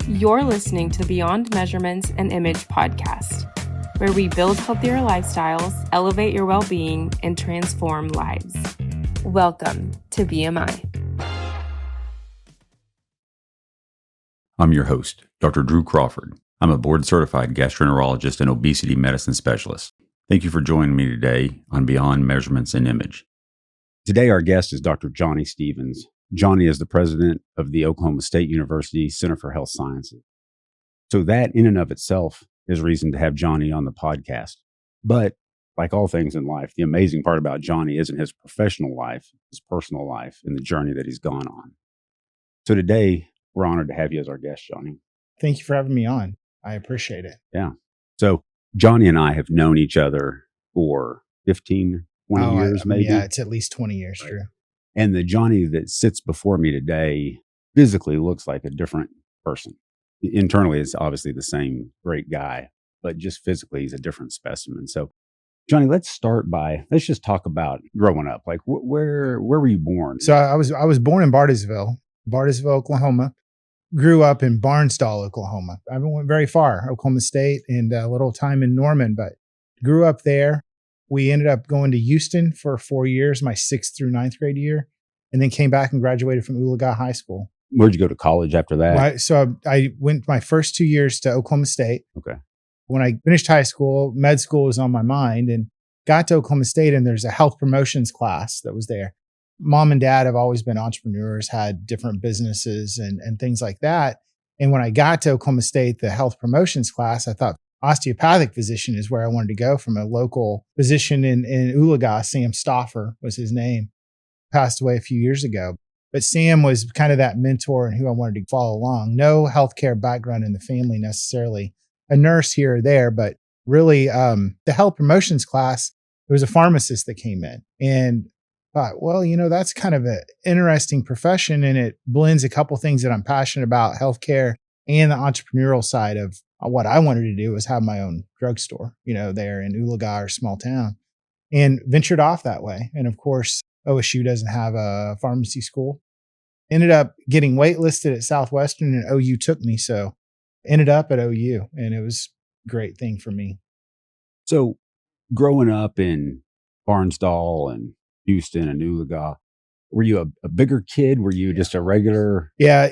You're listening to the Beyond Measurements and Image podcast, where we build healthier lifestyles, elevate your well-being, and transform lives. Welcome to BMI. I'm your host, Dr. Drew Crawford. I'm a board-certified gastroenterologist and obesity medicine specialist. Thank you for joining me today on Beyond Measurements and Image. Today, our guest is Dr. Johnny Stevens. Johnny is the president of the Oklahoma State University Center for Health Sciences. So that in and of itself is reason to have Johnny on the podcast. But like all things in life, the amazing part about Johnny isn't his professional life, his personal life, and the journey that he's gone on. So today, we're honored to have you as our guest, Johnny. Thank you for having me on. I appreciate it. Yeah. So Johnny and I have known each other for 15, 20 years, maybe. Yeah, it's at least 20 years, right. True. And the Johnny that sits before me today physically looks like a different person. Internally, it's obviously the same great guy, but just physically, he's a different specimen. So, Johnny, let's just talk about growing up. Like, where were you born? So I was born in Bartlesville, Oklahoma. Grew up in Barnsdall, Oklahoma. I haven't went very far, Oklahoma State, and a little time in Norman, but grew up there. We ended up going to Houston for 4 years, my 6th through 9th grade year, and then came back and graduated from Oologah High School. Where'd you go to college after that? Right, so I went my first 2 years to Oklahoma State. Okay. When I finished high school, med school was on my mind and got to Oklahoma State, and there's a health promotions class that was there. Mom and dad have always been entrepreneurs, had different businesses and things like that. And when I got to Oklahoma State, the health promotions class, I thought osteopathic physician is where I wanted to go from a local physician in Oologah. Sam Stauffer was his name. Passed away a few years ago. But Sam was kind of that mentor and who I wanted to follow along. No healthcare background in the family necessarily. A nurse here or there, but really the health promotions class, there was a pharmacist that came in and thought, well, that's kind of an interesting profession, and it blends a couple things that I'm passionate about, healthcare and the entrepreneurial side of what I wanted to do was have my own drugstore, there in Oologah or small town, and ventured off that way. And of course, OSU doesn't have a pharmacy school. Ended up getting waitlisted at Southwestern, and OU took me. So ended up at OU, and it was a great thing for me. So growing up in Barnsdall and Houston and Oologah, were you a bigger kid? Were you just a regular? Yeah,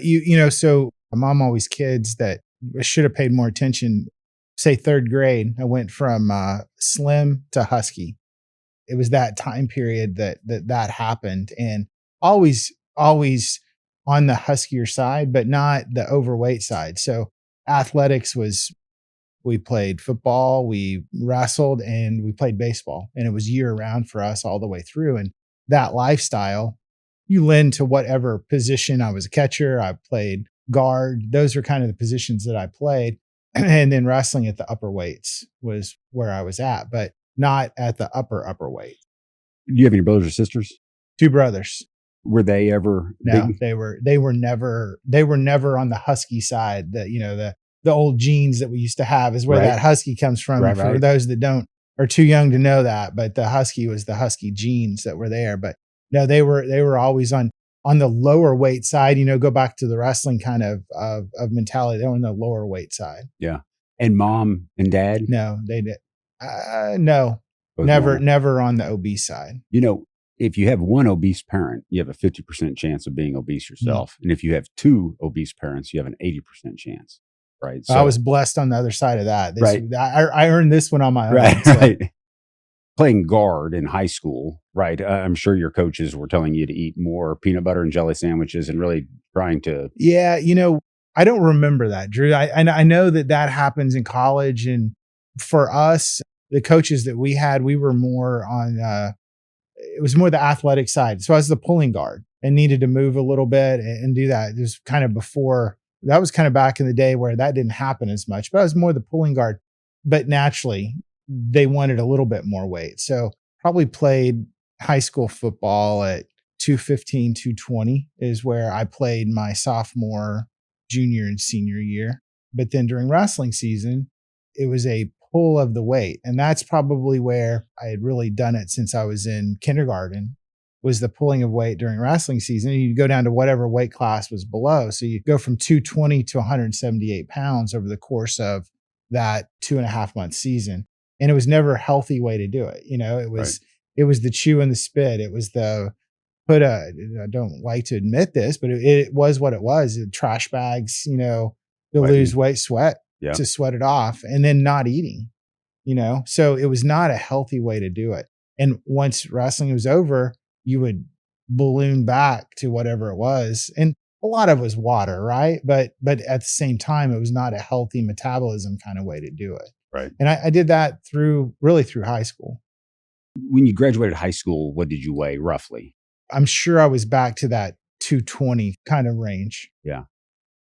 so my mom always kids that I should have paid more attention. Say 3rd grade, I went from slim to husky. It was that time period that happened, and always on the huskier side, but not the overweight side. So athletics was, we played football, we wrestled, and we played baseball, and it was year round for us all the way through. And that lifestyle, you lend to whatever position. I was a catcher, I played guard. Those are kind of the positions that I played. And then wrestling at the upper weights was where I was at, but not at the upper weight. Do you have any brothers or sisters? 2 brothers. Were they ever? No, big? they were never on the husky side. The old genes that we used to have is where that husky comes from. Right, for those that are too young to know that, but the husky was the husky genes that were there. But no, they were always on the lower weight side. Go back to the wrestling kind of mentality. They were on the lower weight side. Yeah. And mom and dad? No, they did. No, never on the obese side. If you have one obese parent, you have a 50% chance of being obese yourself. Mm-hmm. And if you have 2 obese parents, you have an 80% chance. Right. So I was blessed on the other side of that. Right. I earned this one on my own. Right. So. Right. Playing guard in high school, right? I'm sure your coaches were telling you to eat more peanut butter and jelly sandwiches and really trying to. Yeah. I don't remember that, Drew. I know that happens in college. And for us, the coaches that we had, we were more on, it was more the athletic side. So I was the pulling guard and needed to move a little bit and do that. It was kind of before. That was kind of back in the day where that didn't happen as much, but I was more the pulling guard. But naturally, they wanted a little bit more weight. So probably played high school football at 215, 220 is where I played my sophomore, junior, and senior year. But then during wrestling season, it was a pull of the weight. And that's probably where I had really done it since I was in kindergarten. was the pulling of weight during wrestling season. And you'd go down to whatever weight class was below. So you go from 220 to 178 pounds over the course of that 2.5-month season. And it was never a healthy way to do it. It was the chew and the spit. It was I don't like to admit this, but it was what it was. Trash bags, to lose weight, to sweat it off, and then not eating, So it was not a healthy way to do it. And once wrestling was over, you would balloon back to whatever it was. And a lot of it was water, right? But at the same time, it was not a healthy metabolism kind of way to do it. Right. And I did that through high school. When you graduated high school, what did you weigh roughly? I'm sure I was back to that 220 kind of range. Yeah.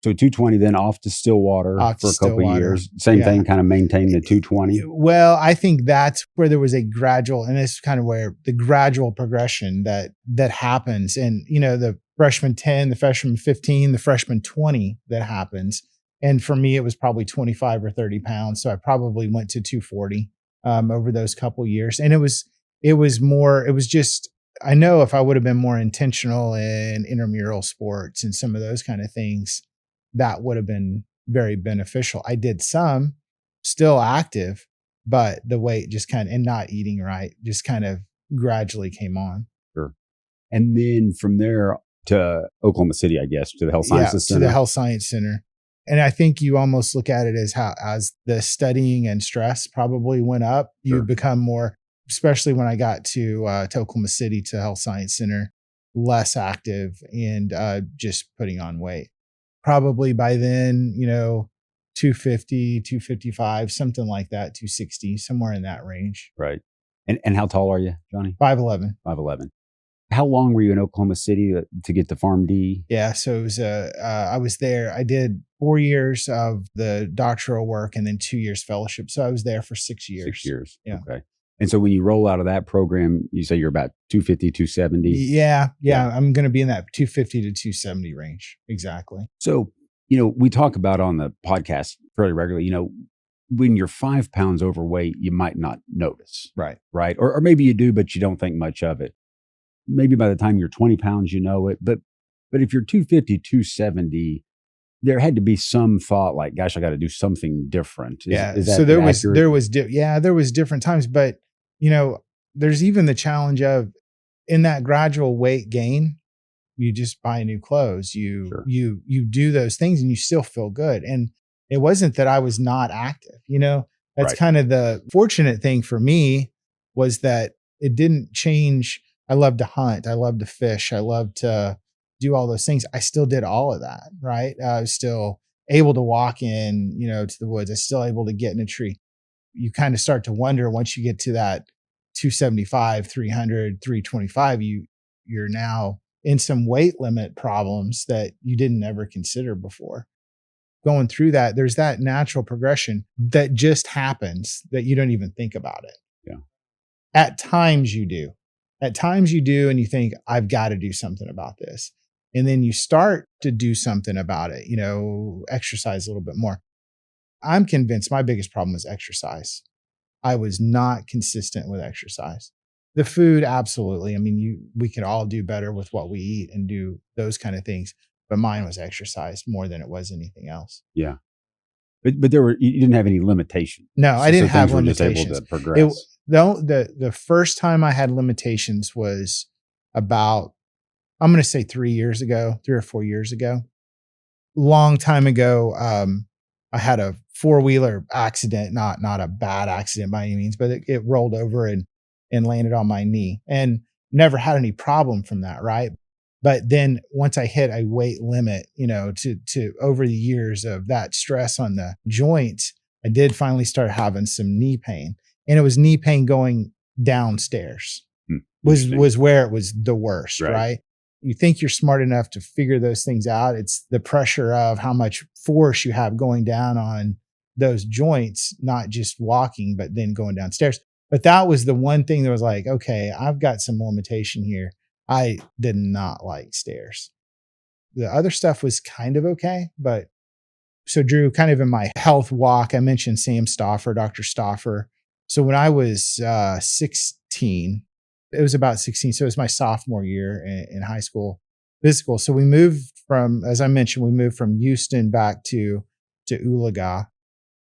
So 220, then off to Stillwater for a couple of years. Same thing, kind of maintain the 220. Well, I think that's where there was a gradual, and this is kind of where the gradual progression that happens. And, the freshman 10, the freshman 15, the freshman 20 that happens. And for me, it was probably 25 or 30 pounds. So I probably went to 240 over those couple of years. And I know if I would have been more intentional in intramural sports and some of those kind of things, that would have been very beneficial. I did some, still active, but the weight just and not eating right, just kind of gradually came on. Sure. And then from there to Oklahoma City, I guess, to the Health Sciences Center. To the Health Science Center. And I think you almost look at it as the studying and stress probably went up, you become more, especially when I got to Oklahoma City, to Health Science Center, less active and just putting on weight. Probably by then, 250, 255, something like that, 260, somewhere in that range. Right. And how tall are you, Johnny? 5'11". 5'11". How long were you in Oklahoma City to get to PharmD? Yeah. So it was, I was there. I did 4 years of the doctoral work and then 2 years fellowship. So I was there for 6 years. 6 years. Yeah. Okay. And so when you roll out of that program, you say you're about 250, 270? Yeah. I'm going to be in that 250 to 270 range. Exactly. So, we talk about on the podcast fairly regularly, when you're 5 pounds overweight, you might not notice. Right. Right. Or maybe you do, but you don't think much of it. Maybe by the time you're 20 pounds, you know it. But if you're 250, 270, there had to be some thought like, gosh, I got to do something different. Is that so there accurate? was different times, but there's even the challenge of in that gradual weight gain, you just buy new clothes, you do those things and you still feel good. And it wasn't that I was not active, that's kind of the fortunate thing for me was that it didn't change. I love to hunt. I love to fish. I love to do all those things. I still did all of that, right? I was still able to walk in, to the woods. I was still able to get in a tree. You kind of start to wonder once you get to that 275, 300, 325, you're now in some weight limit problems that you didn't ever consider before. Going through that, there's that natural progression that just happens that you don't even think about it. Yeah. At times you do. And you think, I've got to do something about this. And then you start to do something about it, exercise a little bit more. I'm convinced my biggest problem was exercise. I was not consistent with exercise. The food, absolutely. I mean, we could all do better with what we eat and do those kind of things. But mine was exercise more than it was anything else. Yeah. But you didn't have any limitations. No, I didn't have limitations. Just able to progress. The first time I had limitations was about, I'm going to say 3 or 4 years ago. Long time ago, I had a 4-wheeler accident, not a bad accident by any means, but it rolled over and landed on my knee and never had any problem from that. Right. But then once I hit a weight limit, to over the years of that stress on the joints, I did finally start having some knee pain, and it was knee pain going downstairs was where it was the worst. Right. You think you're smart enough to figure those things out. It's the pressure of how much force you have going down on those joints, not just walking, but then going downstairs. But that was the one thing that was like, okay, I've got some limitation here. I did not like stairs. The other stuff was kind of okay. But so Drew, kind of in my health walk, I mentioned Sam Stauffer, Dr. Stauffer. So when I was 16, It was about 16. So it was my sophomore year in high school physical. So we moved from, as I mentioned, we moved from Houston back to Oologah.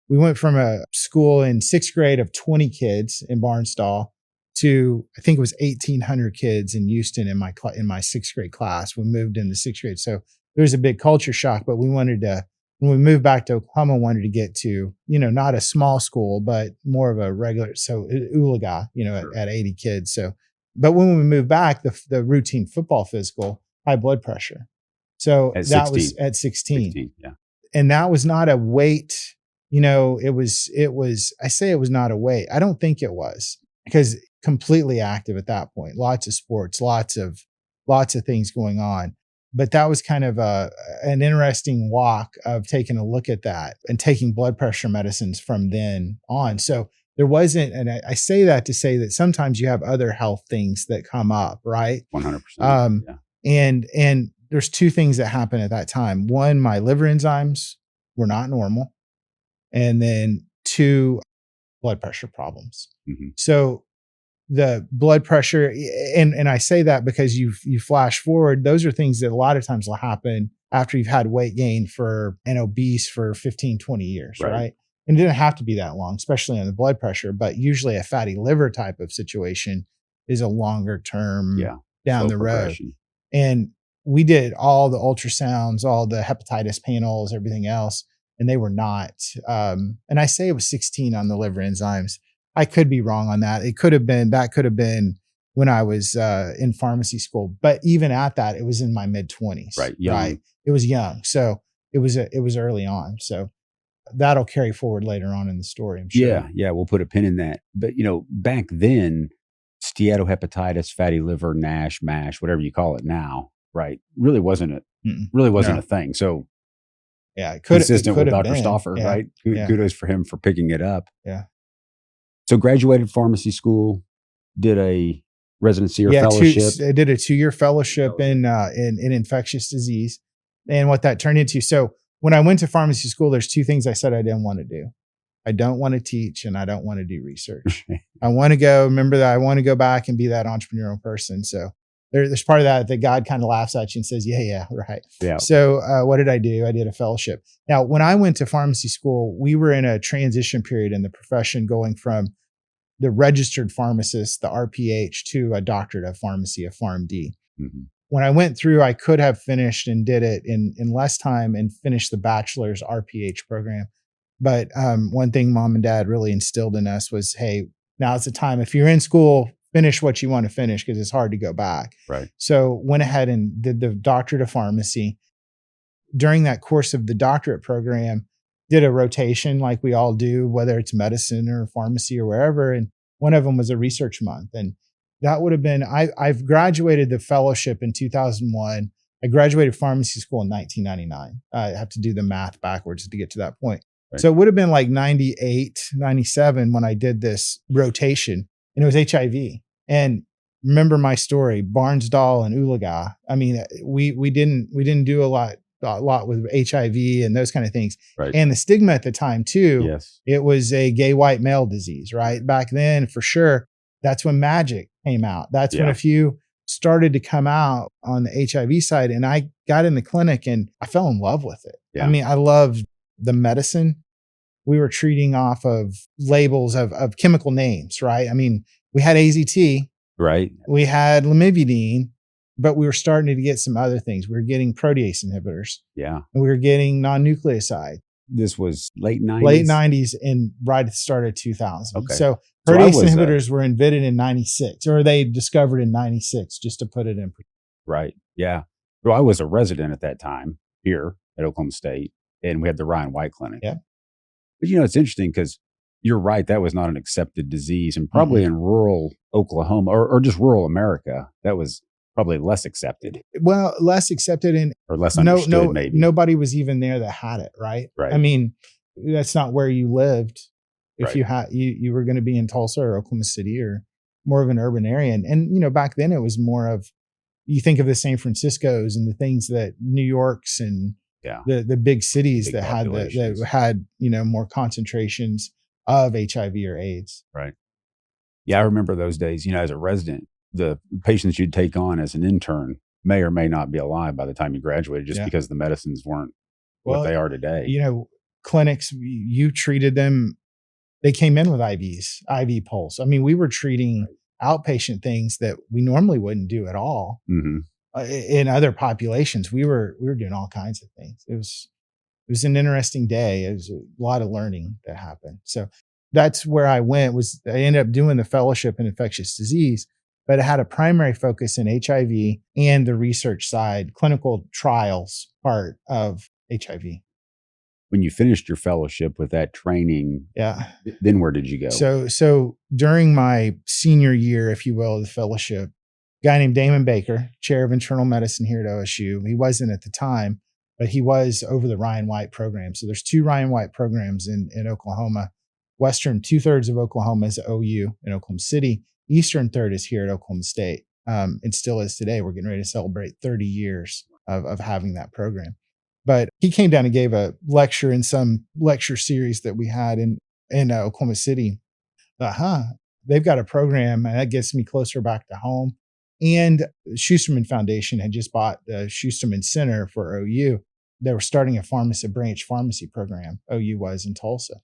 We went from a school in sixth grade of 20 kids in Barnstall to, I think it was 1,800 kids in Houston in my sixth grade class. We moved into sixth grade. So there was a big culture shock, but we wanted to, when we moved back to Oklahoma, wanted to get to, not a small school, but more of a regular, so Oologah, Sure. at 80 kids. So, but when we moved back, the routine football physical, high blood pressure. So At that 16. was at 16. Yeah. And that was not a weight, it was, I say it was not a weight. I don't think it was, because completely active at that point, lots of sports, lots of things going on. But that was kind of an interesting walk of taking a look at that and taking blood pressure medicines from then on. So there wasn't, and I say that to say that sometimes you have other health things that come up, right? 100%. Yeah. And there's two things that happened at that time. One, my liver enzymes were not normal. And then two, blood pressure problems. Mm-hmm. So the blood pressure, and I say that because you flash forward, those are things that a lot of times will happen after you've had weight gain and obese for 15, 20 years, right? And it didn't have to be that long, especially on the blood pressure, but usually a fatty liver type of situation is a longer term down the road. And we did all the ultrasounds, all the hepatitis panels, everything else, and they were not. And I say it was 16 on the liver enzymes. I could be wrong on that. That could have been when I was in pharmacy school. But even at that, it was in my mid 20s. Right. Young. Right. It was young. So it was early on. So that'll carry forward later on in the story, I'm sure. Yeah. We'll put a pin in that. But, back then, steatohepatitis, fatty liver, NASH, MASH, whatever you call it now, right, really wasn't a thing. So yeah, consistent with Dr. Stauffer, right? Kudos for him for picking it up. Yeah. So graduated pharmacy school, did a residency or fellowship. I did a 2-year fellowship in infectious disease, and what that turned into. So when I went to pharmacy school, there's two things I said I didn't want to do. I don't want to teach, and I don't want to do research. I want to go back and be that entrepreneurial person. So there's part of that God kind of laughs at you and says, yeah, right. Yeah. So what did I do? I did a fellowship. Now, when I went to pharmacy school, we were in a transition period in the profession, going from the registered pharmacist, the RPH, to a doctorate of pharmacy, a PharmD. Mm-hmm. When I went through, I could have finished and did it in less time and finished the bachelor's RPH program. But one thing mom and dad really instilled in us was, hey, now's the time. If you're in school, finish what you want to finish, because it's hard to go back. Right. So went ahead and did the doctorate of pharmacy. During that course of the doctorate program, did a rotation like we all do, whether it's medicine or pharmacy or wherever. And one of them was a research month. And that would have been, I've graduated the fellowship in 2001. I graduated pharmacy school in 1999. I have to do the math backwards to get to that point. Right. So it would have been like 98, 97 when I did this rotation, and it was HIV. And remember my story, Barnsdall and Oologah. I mean, we didn't do a lot with HIV and those kind of things. Right. And the stigma at the time too, yes, it was a gay white male disease, right? Back then, for sure, that's when Magic came out. That's when a few started to come out on the HIV side. And I got in the clinic and I fell in love with it. Yeah. I mean, I loved the medicine. We were treating off of labels of chemical names, right? I mean, we had AZT, right? We had lamivudine, but we were starting to get some other things. We were getting protease inhibitors. Yeah. And we were getting non-nucleoside. This was late 90s? Late 90s and right at the start of 2000. Okay. So protease inhibitors were invented in 96, or they discovered in 96, just to put it in. Right. Yeah. Well, I was a resident at that time here at Oklahoma State, and we had the Ryan White Clinic. Yeah. But it's interesting because you're right. That was not an accepted disease, and probably in rural Oklahoma or just rural America, that was probably less accepted. Well, less accepted or less understood, maybe. Nobody was even there that had it, right? Right. I mean, that's not where you lived. If right. you had, you were going to be in Tulsa or Oklahoma City or more of an urban area. And back then it was more of, you think of the San Franciscos and the things that New York's and the big cities that had more concentrations of HIV or AIDS. Right. Yeah. I remember those days, as a resident, the patients you'd take on as an intern may or may not be alive by the time you graduated, just because the medicines weren't what they are today. Clinics, you treated them. They came in with IVs, IV pulse. I mean, we were treating outpatient things that we normally wouldn't do at all. In other populations. We were doing all kinds of things. It was an interesting day. It was a lot of learning that happened. So that's where I went. I ended up doing the fellowship in infectious disease, but it had a primary focus in HIV and the research side, clinical trials part of HIV. When you finished your fellowship with that training, then where did you go? So during my senior year, if you will, of the fellowship, a guy named Damon Baker, chair of internal medicine here at OSU. He wasn't at the time, but he was over the Ryan White program. So there's 2 Ryan White programs in Oklahoma. Western 2/3 of Oklahoma is OU in Oklahoma City. Eastern third is here at Oklahoma State. And still is today. We're getting ready to celebrate 30 years of having that program. But he came down and gave a lecture in some lecture series that we had in Oklahoma City. They've got a program, and that gets me closer back to home. And Schusterman Foundation had just bought the Schusterman Center for OU. They were starting a branch pharmacy program, OU was in Tulsa.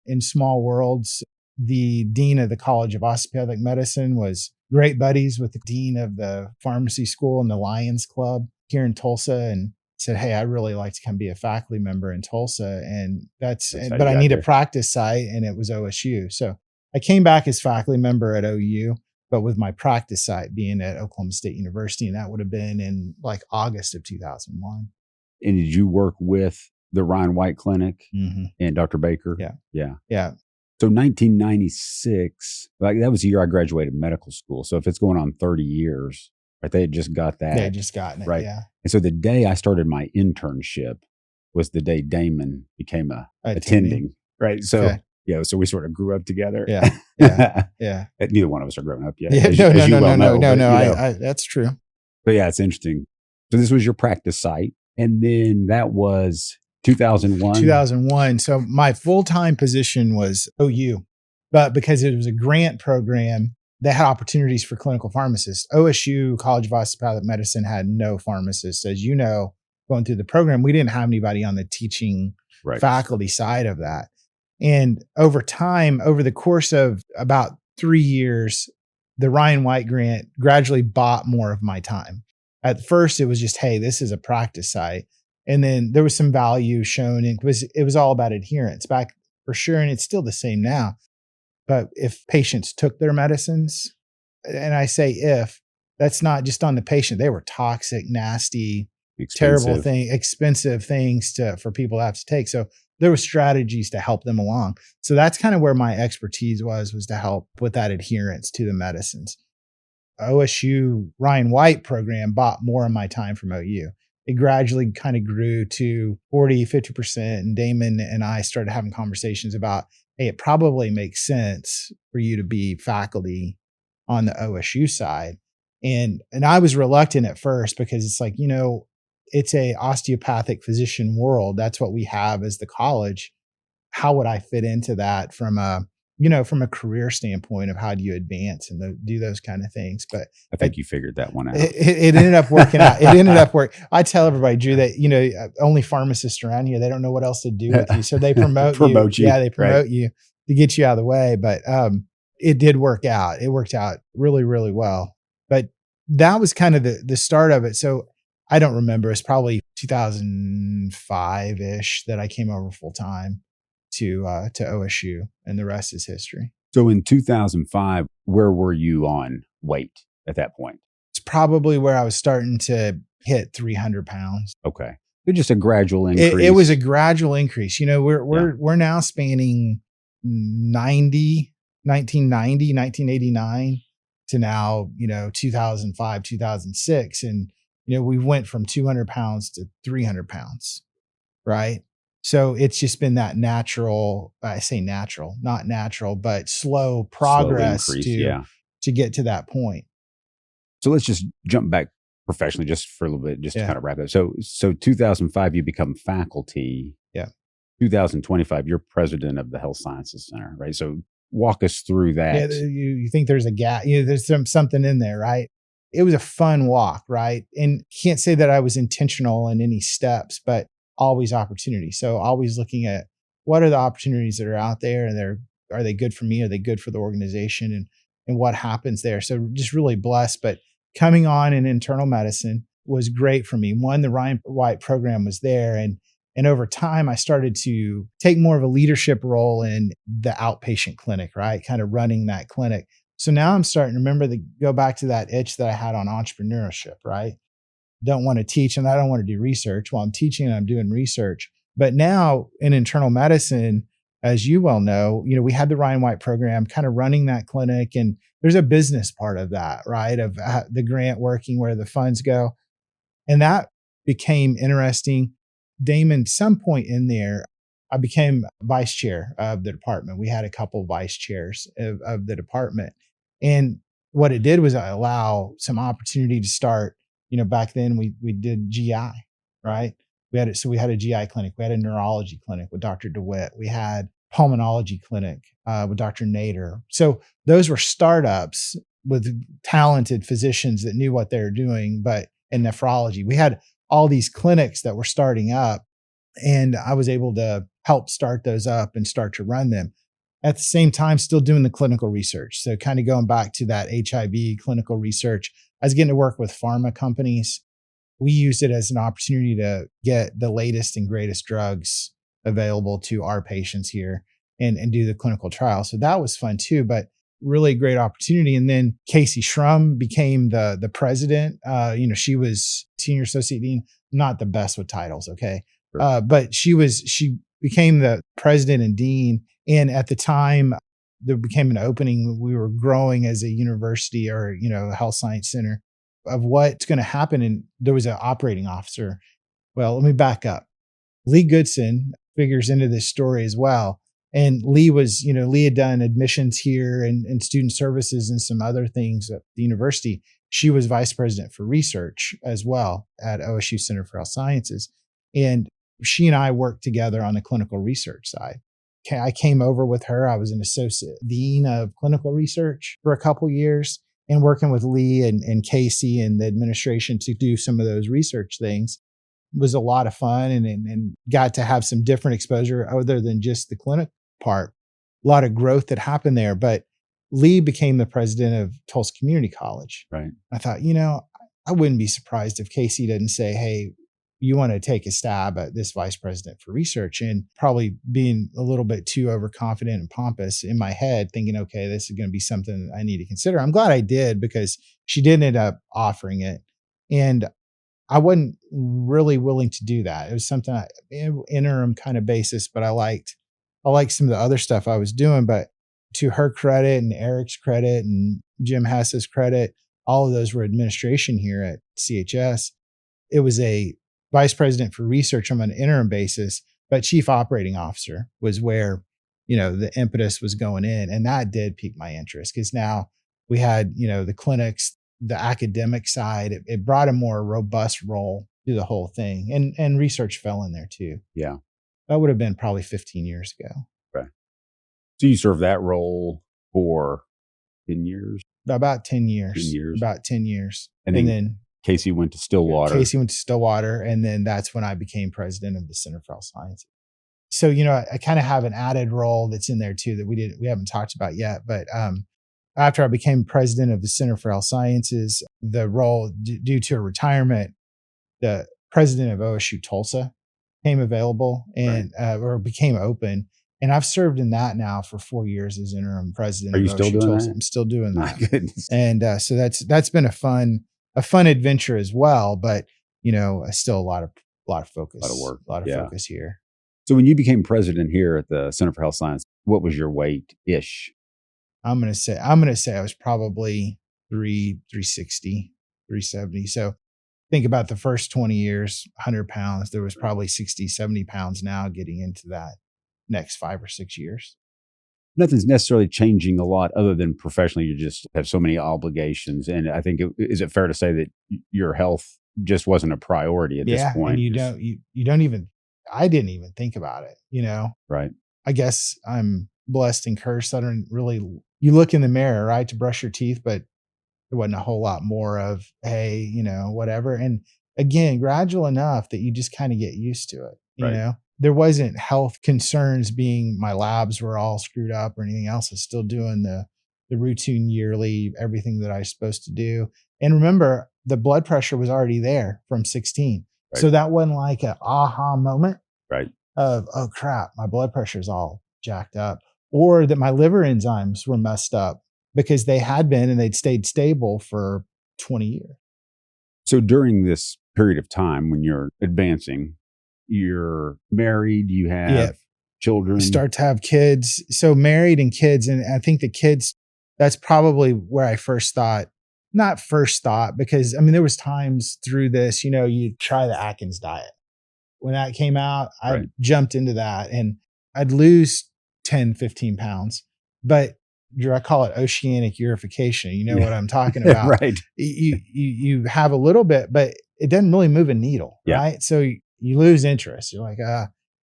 In small worlds, the dean of the College of Osteopathic Medicine was great buddies with the dean of the pharmacy school and the Lions Club here in Tulsa, and said, "Hey, I'd really like to come be a faculty member in Tulsa." But I need a practice site, and it was OSU. So I came back as faculty member at OU, but with my practice site being at Oklahoma State University, and that would have been in like August of 2001. And did you work with the Ryan White Clinic and Dr. Baker? Yeah. So 1996, that was the year I graduated medical school. So if it's going on 30 years, right, they had just got that. They had just gotten it, right? Yeah. And so the day I started my internship was the day Damon became attending, right? So so we sort of grew up together. Yeah. Neither one of us are grown up yet. No. That's true. But yeah, it's interesting. So this was your practice site, and then that was 2001. 2001. So my full-time position was OU, but because it was a grant program, they had opportunities for clinical pharmacists. OSU, College of Osteopathic Medicine, had no pharmacists. As you know, going through the program, we didn't have anybody on the teaching faculty side of that. And over time, over the course of about 3 years, the Ryan White grant gradually bought more of my time. At first, it was just, hey, this is a practice site. And then there was some value shown. It was all about adherence back for sure. And it's still the same now. But if patients took their medicines, and I say if, that's not just on the patient. They were toxic, nasty, terrible thing, expensive things for people to have to take. So there were strategies to help them along. So that's kind of where my expertise was to help with that adherence to the medicines. OSU Ryan White program bought more of my time from OU. It gradually kind of grew to 40, 50%. And Damon and I started having conversations about, hey, it probably makes sense for you to be faculty on the OSU side. And I was reluctant at first because it's like, it's a osteopathic physician world. That's what we have as the college. How would I fit into that from a career standpoint of how do you advance and do those kind of things? But I think you figured that one out. It ended up working out. It ended up working. I tell everybody, Drew, that, only pharmacists around here, they don't know what else to do with you. So they promote you. Yeah, they promote you to get you out of the way. But it did work out. It worked out really, really well. But that was kind of the start of it. So I don't remember. It's probably 2005-ish that I came over full time to OSU, and the rest is history. So in 2005, where were you on weight at that point? It's probably where I was starting to hit 300 pounds. Okay. It was just a gradual increase. It was a gradual increase. We're now spanning 1989 to now, 2005, 2006. And, we went from 200 pounds to 300 pounds, right? So it's just been that natural, I say natural, not natural, but slow progress to get to that point. So let's just jump back professionally just for a little bit, just to kind of wrap it up. So 2005, you become faculty. Yeah. 2025, you're president of the Health Sciences Center, right? So Walk us through that. Yeah, you think there's a gap, there's something in there, right? It was a fun walk, right? And can't say that I was intentional in any steps, but always opportunity. So always looking at what are the opportunities that are out there, and are they good for me? Are they good for the organization? And what happens there? So just really blessed. But coming on in internal medicine was great for me. One, the Ryan White program was there, and over time, I started to take more of a leadership role in the outpatient clinic, right? Kind of running that clinic. So now I'm starting to go back to that itch that I had on entrepreneurship, right? Don't want to teach and I don't want to do research. While I'm teaching, I'm doing research. But now in internal medicine, as you well know, we had the Ryan White program kind of running that clinic, and there's a business part of that, right? Of the grant working, where the funds go. And that became interesting. Damon, some point in there, I became vice chair of the department. We had a couple of vice chairs of the department. And what it did was allow some opportunity to start, back then we did GI, right? We had a GI clinic. We had a neurology clinic with Dr. DeWitt. We had pulmonology clinic with Dr. Nader. So those were startups with talented physicians that knew what they were doing, but in nephrology, we had all these clinics that were starting up, and I was able to help start those up and start to run them. At the same time, still doing the clinical research. So kind of going back to that HIV clinical research, I was getting to work with pharma companies. We used it as an opportunity to get the latest and greatest drugs available to our patients here and do the clinical trial. So that was fun too, but really great opportunity. And then Casey Shrum became the president. She was senior associate dean, not the best with titles. Okay. Sure. But she became the president and dean. And at the time there became an opening. We were growing as a university or, a health science center of what's going to happen. And there was an operating officer. Well, let me back up. Lee Goodson figures into this story as well. And Lee had done admissions here and student services and some other things at the university. She was vice president for research as well at OSU Center for Health Sciences. And she and I worked together on the clinical research side. I came over with her. I was an associate dean of clinical research for a couple years and working with Lee and Casey and the administration to do some of those research things was a lot of fun and got to have some different exposure other than just the clinic part. A lot of growth that happened there. But Lee became the president of Tulsa Community College. Right. I thought, I wouldn't be surprised if Casey didn't say, hey, you want to take a stab at this vice president for research, and probably being a little bit too overconfident and pompous in my head, thinking, okay, this is going to be something I need to consider. I'm glad I did, because she did end up offering it. And I wasn't really willing to do that. It was something interim kind of basis, but I liked some of the other stuff I was doing. But to her credit and Eric's credit and Jim Hess's credit, all of those were administration here at CHS. It was a vice president for research on an interim basis, but chief operating officer was where, the impetus was going in. And that did pique my interest, because now we had, the clinics, the academic side. It brought a more robust role to the whole thing. And research fell in there too. Yeah. That would have been probably 15 years ago. Okay. So you served that role for 10 years? About 10 years. 10 years. About 10 years. And then Casey went to Stillwater. And then that's when I became president of the Center for Health Sciences. So, I kind of have an added role that's in there too that we haven't talked about yet. But after I became president of the Center for Health Sciences, the role due to a retirement, the president of OSU Tulsa came available and or became open. And I've served in that now for 4 years as interim president. Are you still doing Tulsa. that? I'm still doing that. My goodness. And so that's been a fun adventure as well. But still a lot of focus, a lot of work, a lot of focus here. So when you became president here at the Center for Health Science, what was your weight-ish? I'm gonna say I was probably 360, 370. So think about the first 20 years, 100 pounds. There was probably 60, 70 pounds now getting into that next 5 or 6 years. Nothing's necessarily changing a lot other than professionally. You just have so many obligations. And I think, is it fair to say that your health just wasn't a priority at this point? And I didn't even think about it, Right. I guess I'm blessed and cursed. I don't really, you look in the mirror, right, to brush your teeth, but there wasn't a whole lot more of, hey, whatever. And again, gradual enough that you just kind of get used to it. You know, there wasn't health concerns being my labs were all screwed up or anything else. I was still doing the routine yearly, everything that I was supposed to do. And remember, the blood pressure was already there from 16. Right. So that wasn't like an aha moment of, oh crap, my blood pressure is all jacked up, or that my liver enzymes were messed up because they had been and they'd stayed stable for 20 years. So during this period of time when you're advancing, you're married, you have children. Start to have kids. So married and kids. And I think the kids, that's probably where I not first thought, because I mean, there was times through this, you try the Atkins diet. When that came out, I jumped into that and I'd lose 10, 15 pounds, but Drew, I call it oceanic urification. You know what I'm talking about. Right. You have a little bit, but it doesn't really move a needle. Right. So you lose interest. You're like,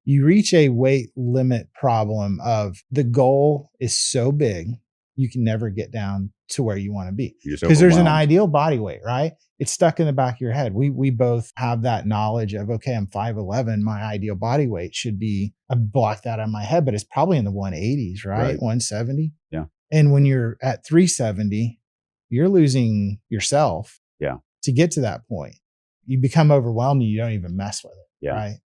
you reach a weight limit problem of the goal is so big, you can never get down to where you want to be. Because there's an ideal body weight, right? It's stuck in the back of your head. We both have that knowledge of, okay, I'm 5'11". My ideal body weight should be, I blocked that on my head, but it's probably in the 180s, right? 170. Yeah. And when you're at 370, you're losing yourself to get to that point. You become overwhelmed and you don't even mess with it. Right.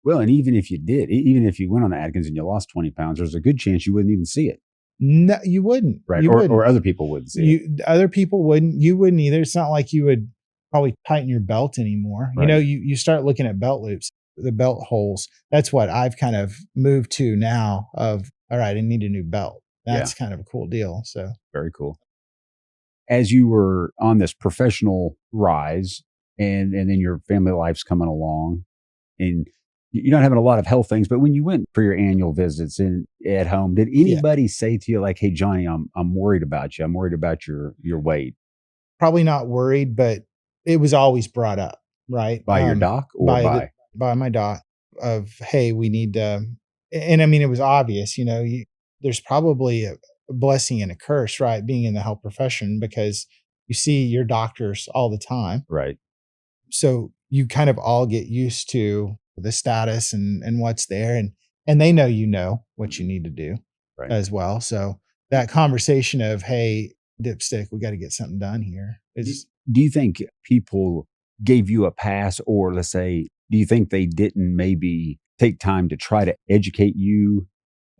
Well, and even if you did, even if you went on the Atkins and you lost 20 pounds, there's a good chance you wouldn't even see it. No, you wouldn't. Right. Or other people wouldn't see it. Other people wouldn't. You wouldn't either. It's not like you would probably tighten your belt anymore. Right. You start looking at belt loops, the belt holes. That's what I've kind of moved to now of, all right, I need a new belt. That's kind of a cool deal. So very cool. As you were on this professional rise and then your family life's coming along and you're not having a lot of health things, but when you went for your annual visits at home, did anybody say to you like, hey, Johnny, I'm worried about you. I'm worried about your weight? Probably not worried, but it was always brought up, right? By your doc or by my doc of, hey, we need to, and I mean, it was obvious, there's probably a blessing and a curse, right? Being in the health profession, because you see your doctors all the time. Right. So you kind of all get used to the status and what's there. And they know what you need to do as well. So that conversation of, hey, dipstick, we got to get something done here. Do you think people gave you a pass, or let's say, do you think they didn't maybe take time to try to educate you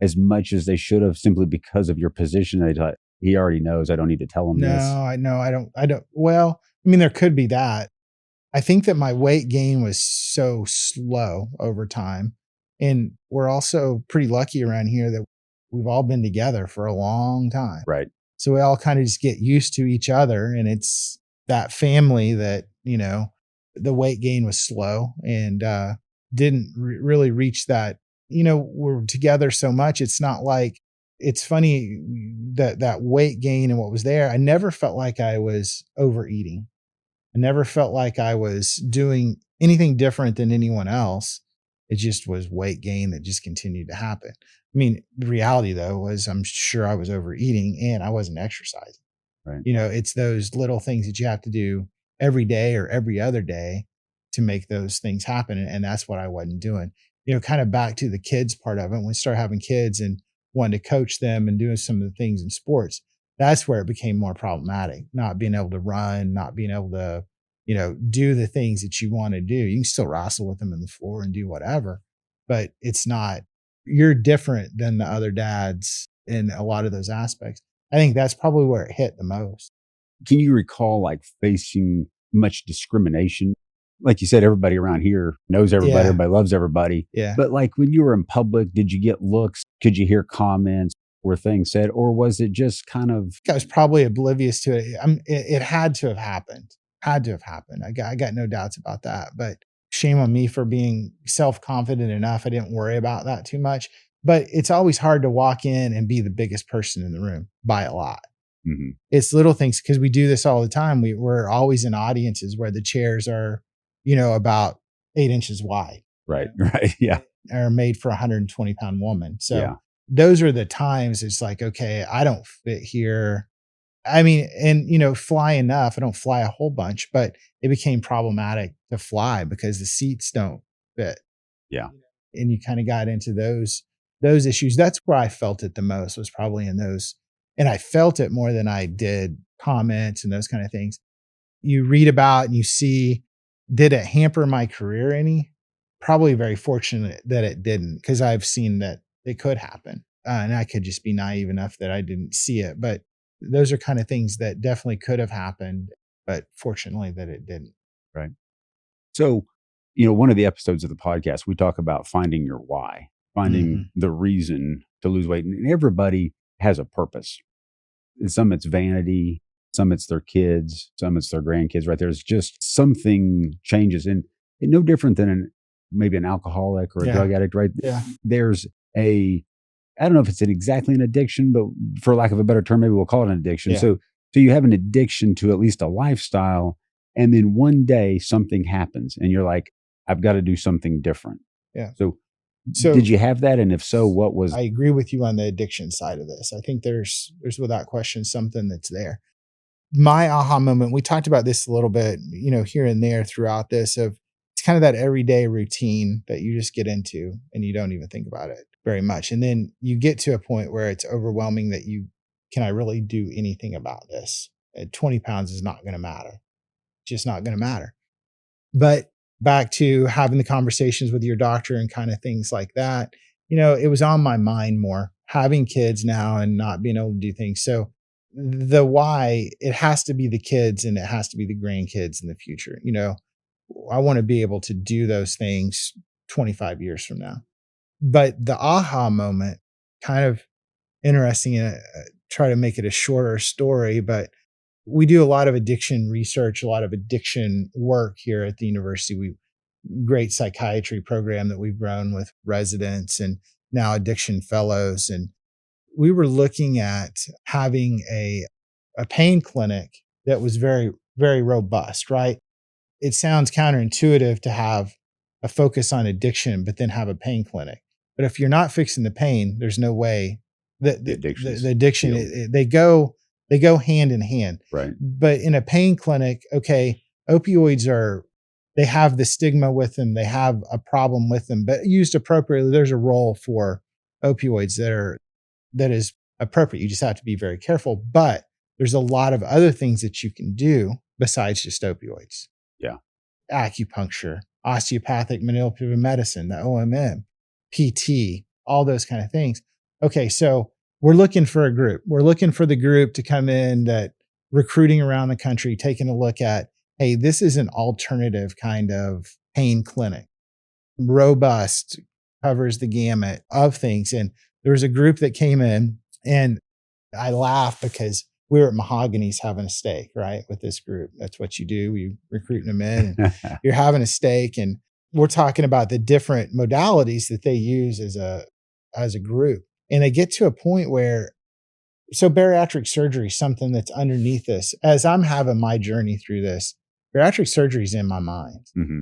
as much as they should have, simply because of your position? They thought, he already knows, I don't need to tell him this. No, I know. I don't. Well, I mean, there could be that. I think that my weight gain was so slow over time. And we're also pretty lucky around here that we've all been together for a long time. Right. So we all kind of just get used to each other. And it's that family that, the weight gain was slow and didn't really reach that. We're together so much. It's not like, it's funny that weight gain and what was there. I never felt like I was overeating. I never felt like I was doing anything different than anyone else. It just was weight gain that just continued to happen. I mean, the reality though was I'm sure I was overeating and I wasn't exercising. Right. It's those little things that you have to do every day or every other day to make those things happen. And that's what I wasn't doing. Kind of back to the kids part of it. When we started having kids and wanted to coach them and doing some of the things in sports, that's where it became more problematic. Not being able to run, not being able to, do the things that you want to do. You can still wrestle with them in the floor and do whatever, but it's not, you're different than the other dads in a lot of those aspects. I think that's probably where it hit the most. Can you recall like facing much discrimination? Like you said, everybody around here knows everybody. Everybody loves everybody. Yeah. But like when you were in public, did you get looks? Could you hear comments? Were things said, or was it just kind of? I was probably oblivious to it. It had to have happened. I got no doubts about that. But shame on me for being self-confident enough. I didn't worry about that too much. But it's always hard to walk in and be the biggest person in the room by a lot. Mm-hmm. It's little things, because we do this all the time. We're always in audiences where the chairs are, about 8 inches wide. Right. Yeah. Are made for a 120-pound woman. So those are the times it's like, okay, I don't fit here. I mean, and fly enough. I don't fly a whole bunch, but it became problematic to fly because the seats don't fit. Yeah. And you kind of got into those issues. That's where I felt it the most, was probably in those. And I felt it more than I did comments and those kind of things. You read about and you see, did it hamper my career any? Probably very fortunate that it didn't, because I've seen that it could happen. And I could just be naive enough that I didn't see it. But those are kind of things that definitely could have happened, but fortunately that it didn't. Right. So, one of the episodes of the podcast, we talk about finding your why, finding the reason to lose weight. And everybody has a purpose. Some it's vanity, some it's their kids, some it's their grandkids, right? There's just something changes. And no different than maybe an alcoholic or a drug addict, right? Yeah. There's I don't know if it's exactly an addiction, but for lack of a better term, maybe we'll call it an addiction. Yeah. So you have an addiction to at least a lifestyle. And then one day something happens and you're like, I've got to do something different. Yeah. So did you have that? And if so, what was? I agree with you on the addiction side of this. I think there's without question something that's there. My aha moment, we talked about this a little bit, here and there throughout this, of it's kind of that everyday routine that you just get into and you don't even think about it very much. And then you get to a point where it's overwhelming that can I really do anything about this? 20 pounds is not going to matter. Just not going to matter. But back to having the conversations with your doctor and kind of things like that, it was on my mind more, having kids now and not being able to do things. So the why, it has to be the kids and it has to be the grandkids in the future. I want to be able to do those things 25 years from now. But the aha moment, kind of interesting, try to make it a shorter story, but we do a lot of addiction research, a lot of addiction work here at the university. Great psychiatry program that we've grown with residents and now addiction fellows. And we were looking at having a pain clinic that was very, very robust, right? It sounds counterintuitive to have a focus on addiction, but then have a pain clinic. But if you're not fixing the pain, there's no way that the addiction, they go hand in hand. Right. But in a pain clinic, okay, opioids they have the stigma with them. They have a problem with them, but used appropriately, there's a role for opioids that is appropriate. You just have to be very careful. But there's a lot of other things that you can do besides just opioids. Yeah. Acupuncture, osteopathic manipulative medicine, the OMM, PT, all those kind of things. Okay, so we're looking for a group. We're looking for the group to come in, that recruiting around the country, taking a look at, hey, this is an alternative kind of pain clinic. Robust, covers the gamut of things. And there was a group that came in, and I laugh because we were at Mahogany's having a steak, right? With this group. That's what you do. You recruiting them in and you're having a steak, and we're talking about the different modalities that they use as a group. And they get to a point where, so bariatric surgery is something that's underneath this. As I'm having my journey through this, bariatric surgery is in my mind. Mm-hmm.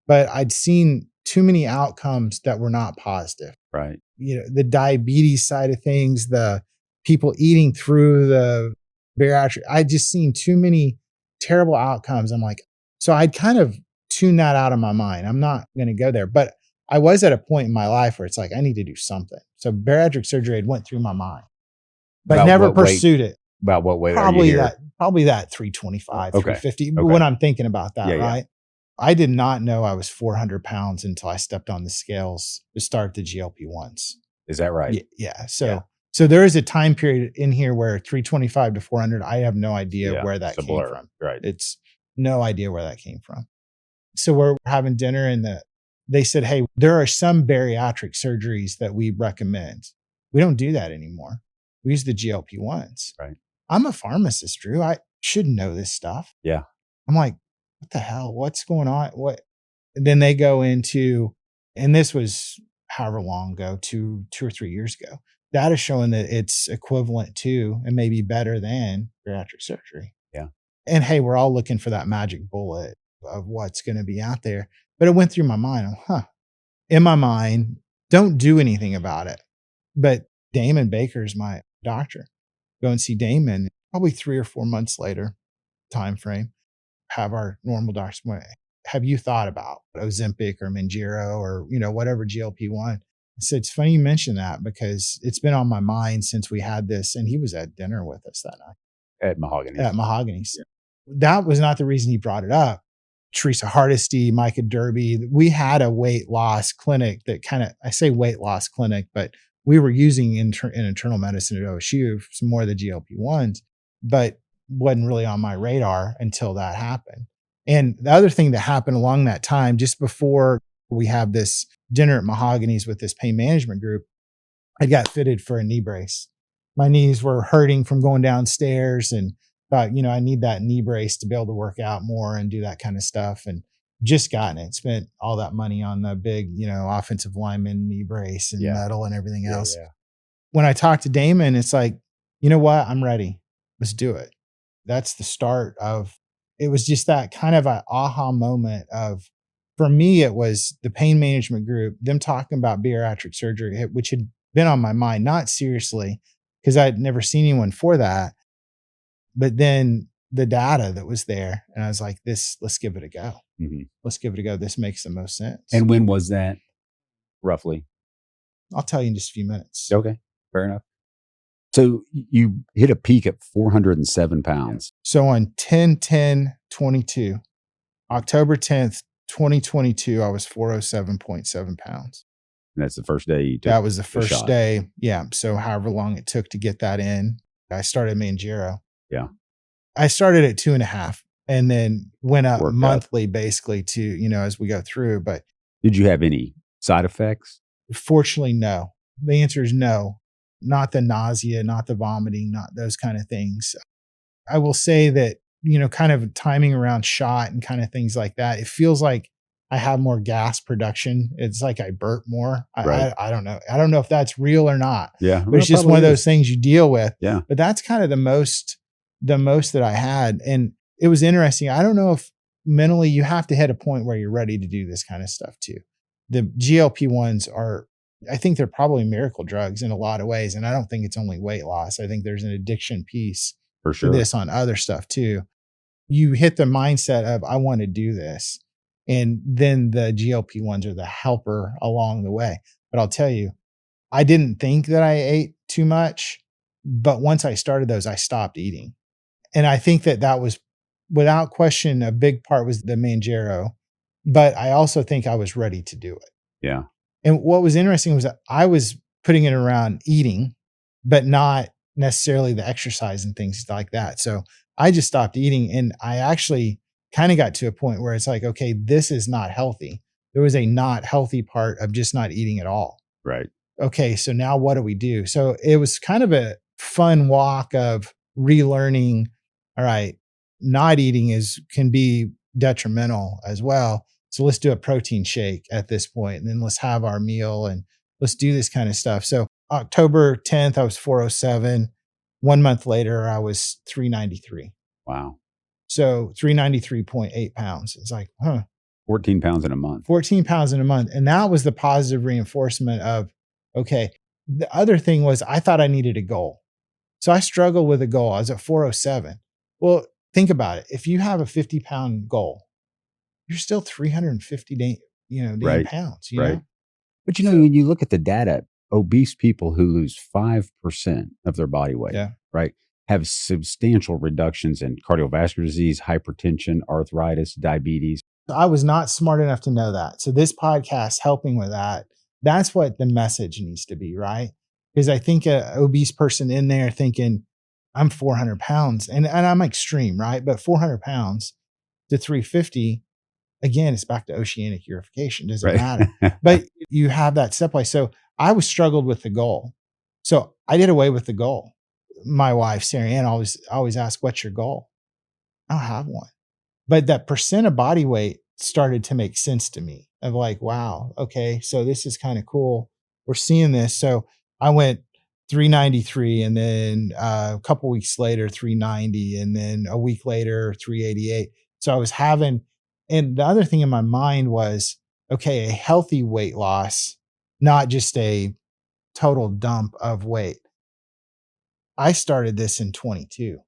But I'd seen too many outcomes that were not positive. Right. The diabetes side of things, the people eating through the bariatric, I'd just seen too many terrible outcomes. I'm like, so I'd kind of tune that out of my mind. I'm not going to go there. But I was at a point in my life where it's like, I need to do something. So bariatric surgery had went through my mind, but About never what weight? pursued it. About what weight Probably are you here? probably that 325, Okay. 350 Okay. when I'm thinking about that, Yeah, yeah. right? I did not know I was 400 pounds until I stepped on the scales to start the GLP-1s. Is that right? Yeah. So there is a time period in here where 325 to 400, I have no idea Yeah, where that it's a came blur. from. Right. It's no idea where that came from. So we're having dinner, and they said, hey, there are some bariatric surgeries that we recommend. We don't do that anymore. We use the GLP-1s. Right. I'm a pharmacist, Drew. I should know this stuff. Yeah. I'm like, what the hell? What's going on? And then they go into, and this was however long ago, 2 or 3 years ago, data showing that it's equivalent to and maybe better than bariatric surgery. Yeah. And hey, we're all looking for that magic bullet of what's going to be out there. But it went through my mind. In my mind, don't do anything about it. But Damon Baker's my doctor. Go and see Damon, probably 3 or 4 months later, time frame, have our normal doctors. Have you thought about Ozempic or Mounjaro or, whatever GLP-1? I said, it's funny you mention that because it's been on my mind since we had this. And he was at dinner with us that night. At Mahogany's. At Mahogany's. Yeah. That was not the reason he brought it up. Teresa Hardesty, Micah Derby. We had a weight loss clinic that I say weight loss clinic, but we were using in internal medicine at OSU some more of the GLP-1s, but wasn't really on my radar until that happened. And the other thing that happened along that time, just before we have this dinner at Mahogany's with this pain management group, I got fitted for a knee brace. My knees were hurting from going downstairs and thought, I need that knee brace to be able to work out more and do that kind of stuff. And just gotten it, spent all that money on the big, offensive lineman knee brace and metal and everything else. Yeah. When I talked to Damon, it's like, you know what? I'm ready. Let's do it. That's the start of, it was just that kind of an aha moment of, for me, it was the pain management group, them talking about bariatric surgery, which had been on my mind, not seriously, because I'd never seen anyone for that. But then the data that was there, and I was like, let's give it a go. Mm-hmm. Let's give it a go. This makes the most sense. And when was that, roughly? I'll tell you in just a few minutes. Okay, fair enough. So you hit a peak at 407 pounds. So on 10/10/22, October 10th, 2022, I was 407.7 pounds. And that's the first day you took That was the first day. Yeah. So however long it took to get that in, I started Mounjaro. Yeah. I started at 2.5 and then went up monthly basically to, as we go through. But did you have any side effects? Fortunately, no. The answer is no. Not the nausea, not the vomiting, not those kind of things. I will say that, kind of timing around shot and kind of things like that, it feels like I have more gas production. It's like I burp more. Right. I don't know. I don't know if that's real or not. Yeah. But it's just one of those things you deal with. Yeah. But that's kind of the most that I had. And it was interesting. I don't know if mentally you have to hit a point where you're ready to do this kind of stuff too. The GLP-1s I think they're probably miracle drugs in a lot of ways. And I don't think it's only weight loss. I think there's an addiction piece for sure to this on other stuff too. You hit the mindset of, I want to do this. And then the GLP-1s are the helper along the way. But I'll tell you, I didn't think that I ate too much, but once I started those, I stopped eating. And I think that was, without question, a big part was the Mounjaro, but I also think I was ready to do it. Yeah. And what was interesting was that I was putting it around eating, but not necessarily the exercise and things like that. So I just stopped eating, and I actually kind of got to a point where it's like, okay, this is not healthy. There was a not healthy part of just not eating at all. Right. Okay, so now what do we do? So it was kind of a fun walk of relearning. All right, not eating can be detrimental as well. So let's do a protein shake at this point, and then let's have our meal and let's do this kind of stuff. So October 10th, I was 407. 1 month later, I was 393. Wow. So 393.8 pounds. It's like, 14 pounds in a month. 14 pounds in a month. And that was the positive reinforcement of, okay. The other thing was I thought I needed a goal. So I struggled with a goal. I was at 407. Well, think about it. If you have a 50-pound goal, you're still 350 right. pounds. Right. But when you look at the data, obese people who lose 5% of their body weight, right, have substantial reductions in cardiovascular disease, hypertension, arthritis, diabetes. I was not smart enough to know that. So this podcast helping with that, that's what the message needs to be, right? Because I think an obese person in there thinking, I'm 400 pounds and I'm extreme, right? But 400 pounds to 350, again, it's back to oceanic purification. Doesn't matter. But you have that stepwise. So I struggled with the goal. So I did away with the goal. My wife, Sarah Ann, always asks, what's your goal? I don't have one. But that percent of body weight started to make sense to me of like, wow, okay, so this is kind of cool. We're seeing this. So I went 393 and then a couple weeks later, 390. And then a week later, 388. So I was having, and the other thing in my mind was, okay, a healthy weight loss, not just a total dump of weight. I started this in 22.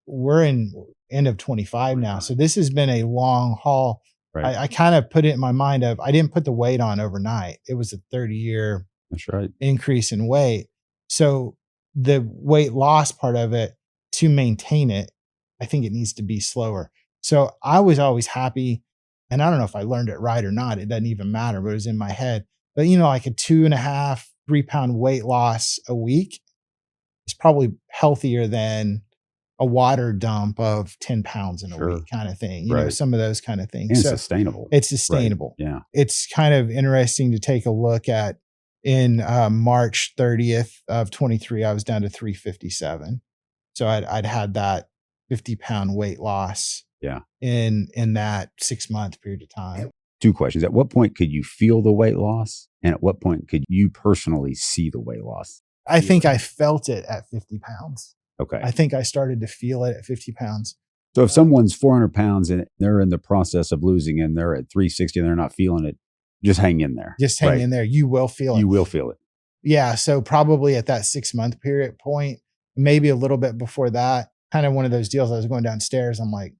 We're in end of 25 now. So this has been a long haul. Right. I kind of put it in my mind of, I didn't put the weight on overnight. It was a 30-year That's right. increase in weight. So the weight loss part of it, to maintain it, I think it needs to be slower. So I was always happy, and I don't know if I learned it right or not. It doesn't even matter, but it was in my head. But like a 2.5, 3 pound weight loss a week is probably healthier than a water dump of 10 pounds in a week kind of thing. Some of those kind of things. And sustainable. It's sustainable. Right. Yeah. It's kind of interesting to take a look at. In March 30th of 23, I was down to 357. So I'd had that 50-pound weight loss in that 6-month period of time. 2 questions. At what point could you feel the weight loss? And at what point could you personally see the weight loss? I think I felt it at 50 pounds. Okay. I think I started to feel it at 50 pounds. So if someone's 400 pounds and they're in the process of losing and they're at 360 and they're not feeling it, just hang in there. Just hang in there. You will feel it. You will feel it. Yeah. So probably at that 6-month period point, maybe a little bit before that, kind of one of those deals. I was going downstairs. I'm like,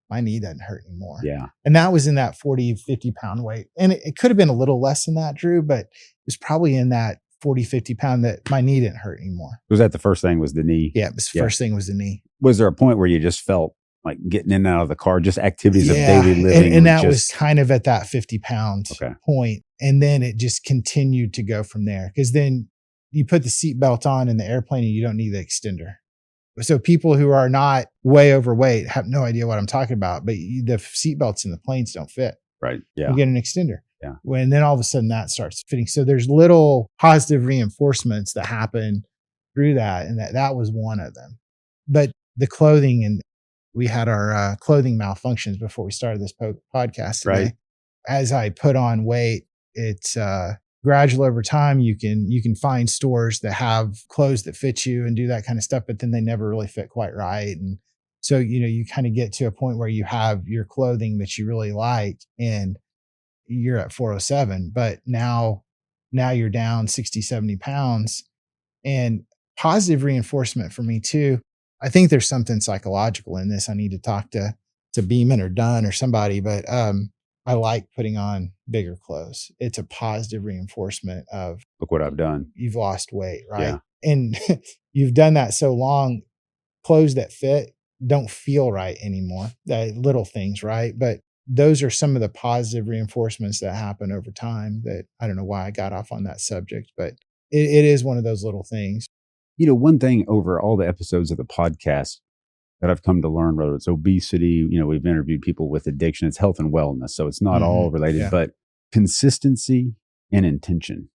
my knee doesn't hurt anymore. Yeah. And that was in that 40, 50 pound weight. And it could have been a little less than that, Drew, but it was probably in that 40, 50 pound that my knee didn't hurt anymore. Was that the first thing, was the knee? Yeah. The first thing was the knee. Was there a point where you just felt like getting in and out of the car, just activities of daily living? And that was kind of at that 50 pound Okay. point. And then it just continued to go from there. Because then you put the seatbelt on in the airplane and you don't need the extender. So people who are not way overweight have no idea what I'm talking about, but the seatbelts in the planes don't fit. Right. Yeah. You get an extender. Yeah. And then all of a sudden that starts fitting. So there's little positive reinforcements that happen through that. And that was one of them. But the clothing, and we had our clothing malfunctions before we started this podcast today. Right. As I put on weight, it's gradual over time. You can find stores that have clothes that fit you and do that kind of stuff, but then they never really fit quite right. And so, you kind of get to a point where you have your clothing that you really like and you're at 407, but now you're down 60, 70 pounds. And positive reinforcement for me too. I think there's something psychological in this. I need to talk to Beeman or Dunn or somebody, but I like putting on bigger clothes. It's a positive reinforcement of, look what I've done. You've lost weight, right? Yeah. And you've done that so long, clothes that fit don't feel right anymore. Little things, right? But those are some of the positive reinforcements that happen over time that I don't know why I got off on that subject, but it is one of those little things. One thing over all the episodes of the podcast that I've come to learn, whether it's obesity, we've interviewed people with addiction, it's health and wellness. So it's not all related, but consistency and intention.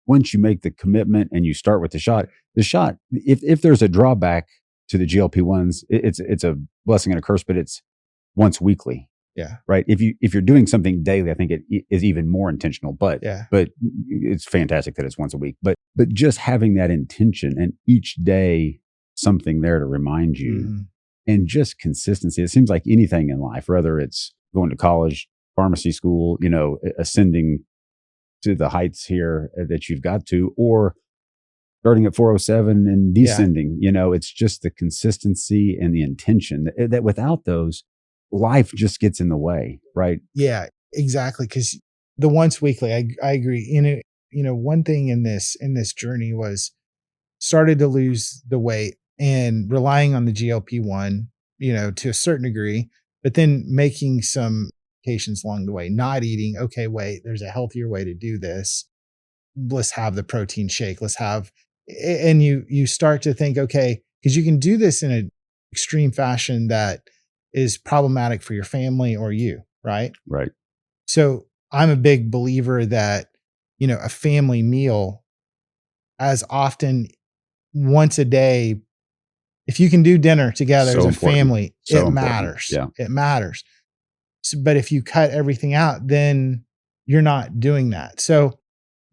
Once you make the commitment and you start with the shot, if there's a drawback to the GLP-1s, it's a blessing and a curse, but it's once weekly. Yeah. Right. If you're doing something daily, I think it is even more intentional, but it's fantastic that it's once a week, but just having that intention and each day something there to remind you and just consistency. It seems like anything in life, whether it's going to college, pharmacy school, ascending to the heights here that you've got to, or starting at 407 and descending, it's just the consistency and the intention that without those, life just gets in the way, right? Yeah, exactly. Because the once weekly, I agree. One thing in this journey was started to lose the weight and relying on the GLP-1, to a certain degree, but then making some modifications along the way, not eating. Okay, wait, there's a healthier way to do this. Let's have the protein shake. And you start to think, okay, because you can do this in an extreme fashion that is problematic for your family or you, right? Right. So I'm a big believer that, a family meal as often once a day, if you can do dinner together as a family, it matters. Yeah. It matters. So, but if you cut everything out, then you're not doing that. So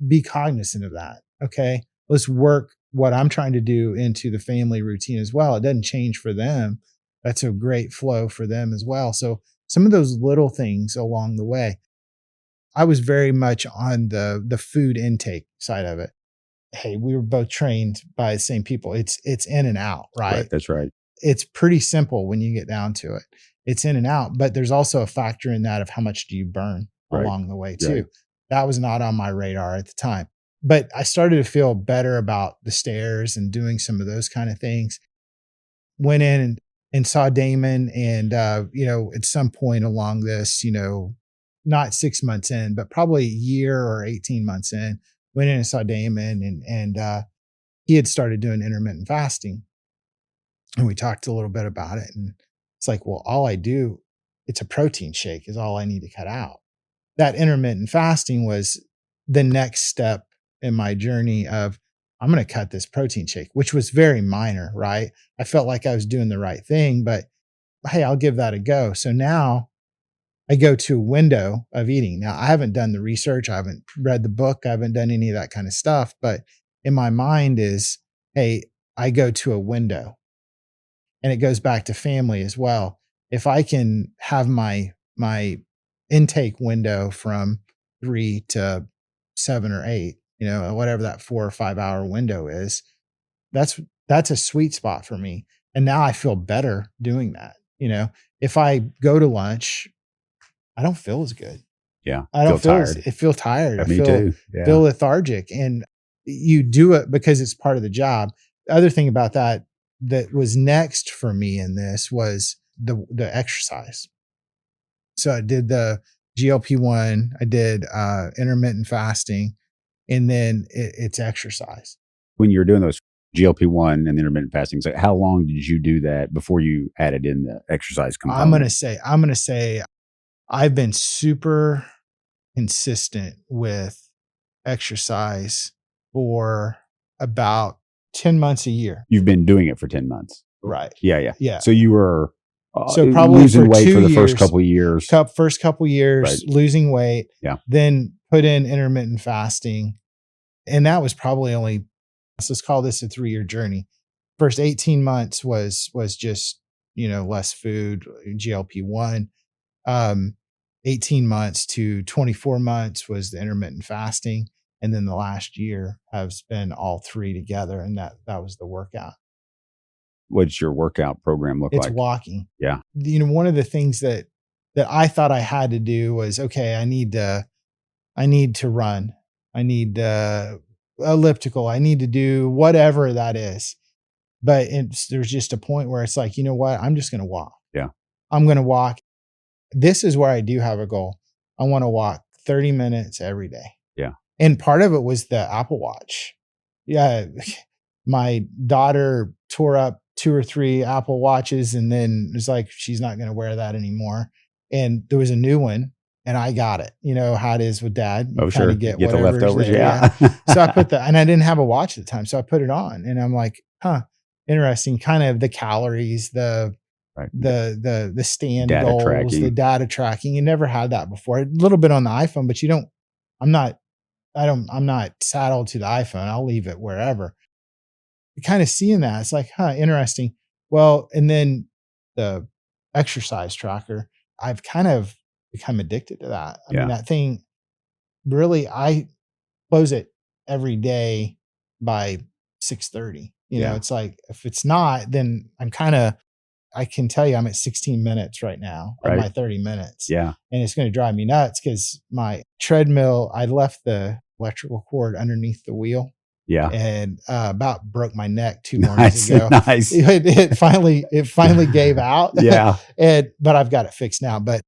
be cognizant of that. Okay. Let's work what I'm trying to do into the family routine as well. It doesn't change for them. That's a great flow for them as well. So some of those little things along the way, I was very much on the food intake side of it. hey, we were both trained by the same people. It's in and out, right? That's right. It's pretty simple when you get down to it. It's in and out, but there's also a factor in that of how much do you burn along the way too. Right. That was not on my radar at the time. But I started to feel better about the stairs and doing some of those kind of things. Went in and saw Damon, and at some point along this, not 6 months in, but probably a year or 18 months in, went in and saw Damon, and he had started doing intermittent fasting. And we talked a little bit about it. And it's like, well, all I do, it's a protein shake is all I need to cut out. That intermittent fasting was the next step in my journey of, I'm going to cut this protein shake, which was very minor, right? I felt like I was doing the right thing, but hey, I'll give that a go. So now I go to a window of eating. Now, I haven't done the research. I haven't read the book. I haven't done any of that kind of stuff. But in my mind is, hey, I go to a window. And it goes back to family as well. If I can have my intake window from 3 to 7 or 8, whatever that 4 or 5 hour window is, that's a sweet spot for me. And now I feel better doing that. If I go to lunch, I don't feel as good. Yeah. I don't feel tired. Yeah, me too. Yeah. Feel lethargic. And you do it because it's part of the job. The other thing about that was next for me in this was the exercise. So I did the GLP-1, I did intermittent fasting, and then it's exercise. When you're doing those GLP-1 and intermittent fasting, so how long did you do that before you added in the exercise component? I'm going to say I've been super consistent with exercise for about 10 months a year. You've been doing it for 10 months. Right. Yeah. So you were so probably losing weight for the years, first couple of years. First couple of years, right. Losing weight. Yeah. Then put in intermittent fasting. And that was probably only, let's call this a 3-year journey. First 18 months was just, less food, GLP-1. 18 months to 24 months was the intermittent fasting. And then the last year has been all 3 together. And that was the workout. What's your workout program look like? It's walking. Yeah. One of the things that I thought I had to do was, okay, I need to run. I need elliptical. I need to do whatever that is. But there's just a point where it's like, you know what? I'm just going to walk. Yeah. I'm going to walk. This is where I do have a goal. I want to walk 30 minutes every day. Yeah. And part of it was the Apple Watch. Yeah. My daughter tore up 2 or 3 Apple Watches, and then it was like, she's not going to wear that anymore. And there was a new one, and I got it. You know how it is with dad. You sure. Get the leftovers. Yeah. So I put and I didn't have a watch at the time. So I put it on, and I'm like, interesting. Kind of the calories, the stand data goals, tracking. The data tracking. You never had that before. A little bit on the iPhone, but I'm not saddled to the iPhone. I'll leave it wherever. Kind of seeing that, it's like, interesting. Well, and then the exercise tracker, I've kind of become addicted to that. I mean, that thing really, I close it every day by 6:30. You know, it's like, if it's not, then I can tell you I'm at 16 minutes right now of my 30 minutes. Yeah. And it's going to drive me nuts because my treadmill, I left the electrical cord underneath the wheel. Yeah. And about broke my neck 2 mornings ago. Nice. It finally gave out. Yeah. But I've got it fixed now. But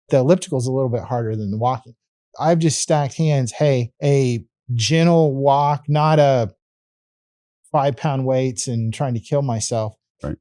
the elliptical is a little bit harder than the walking. I've just stacked hands. Hey, a gentle walk, not a 5-pound weights and trying to kill myself. Right.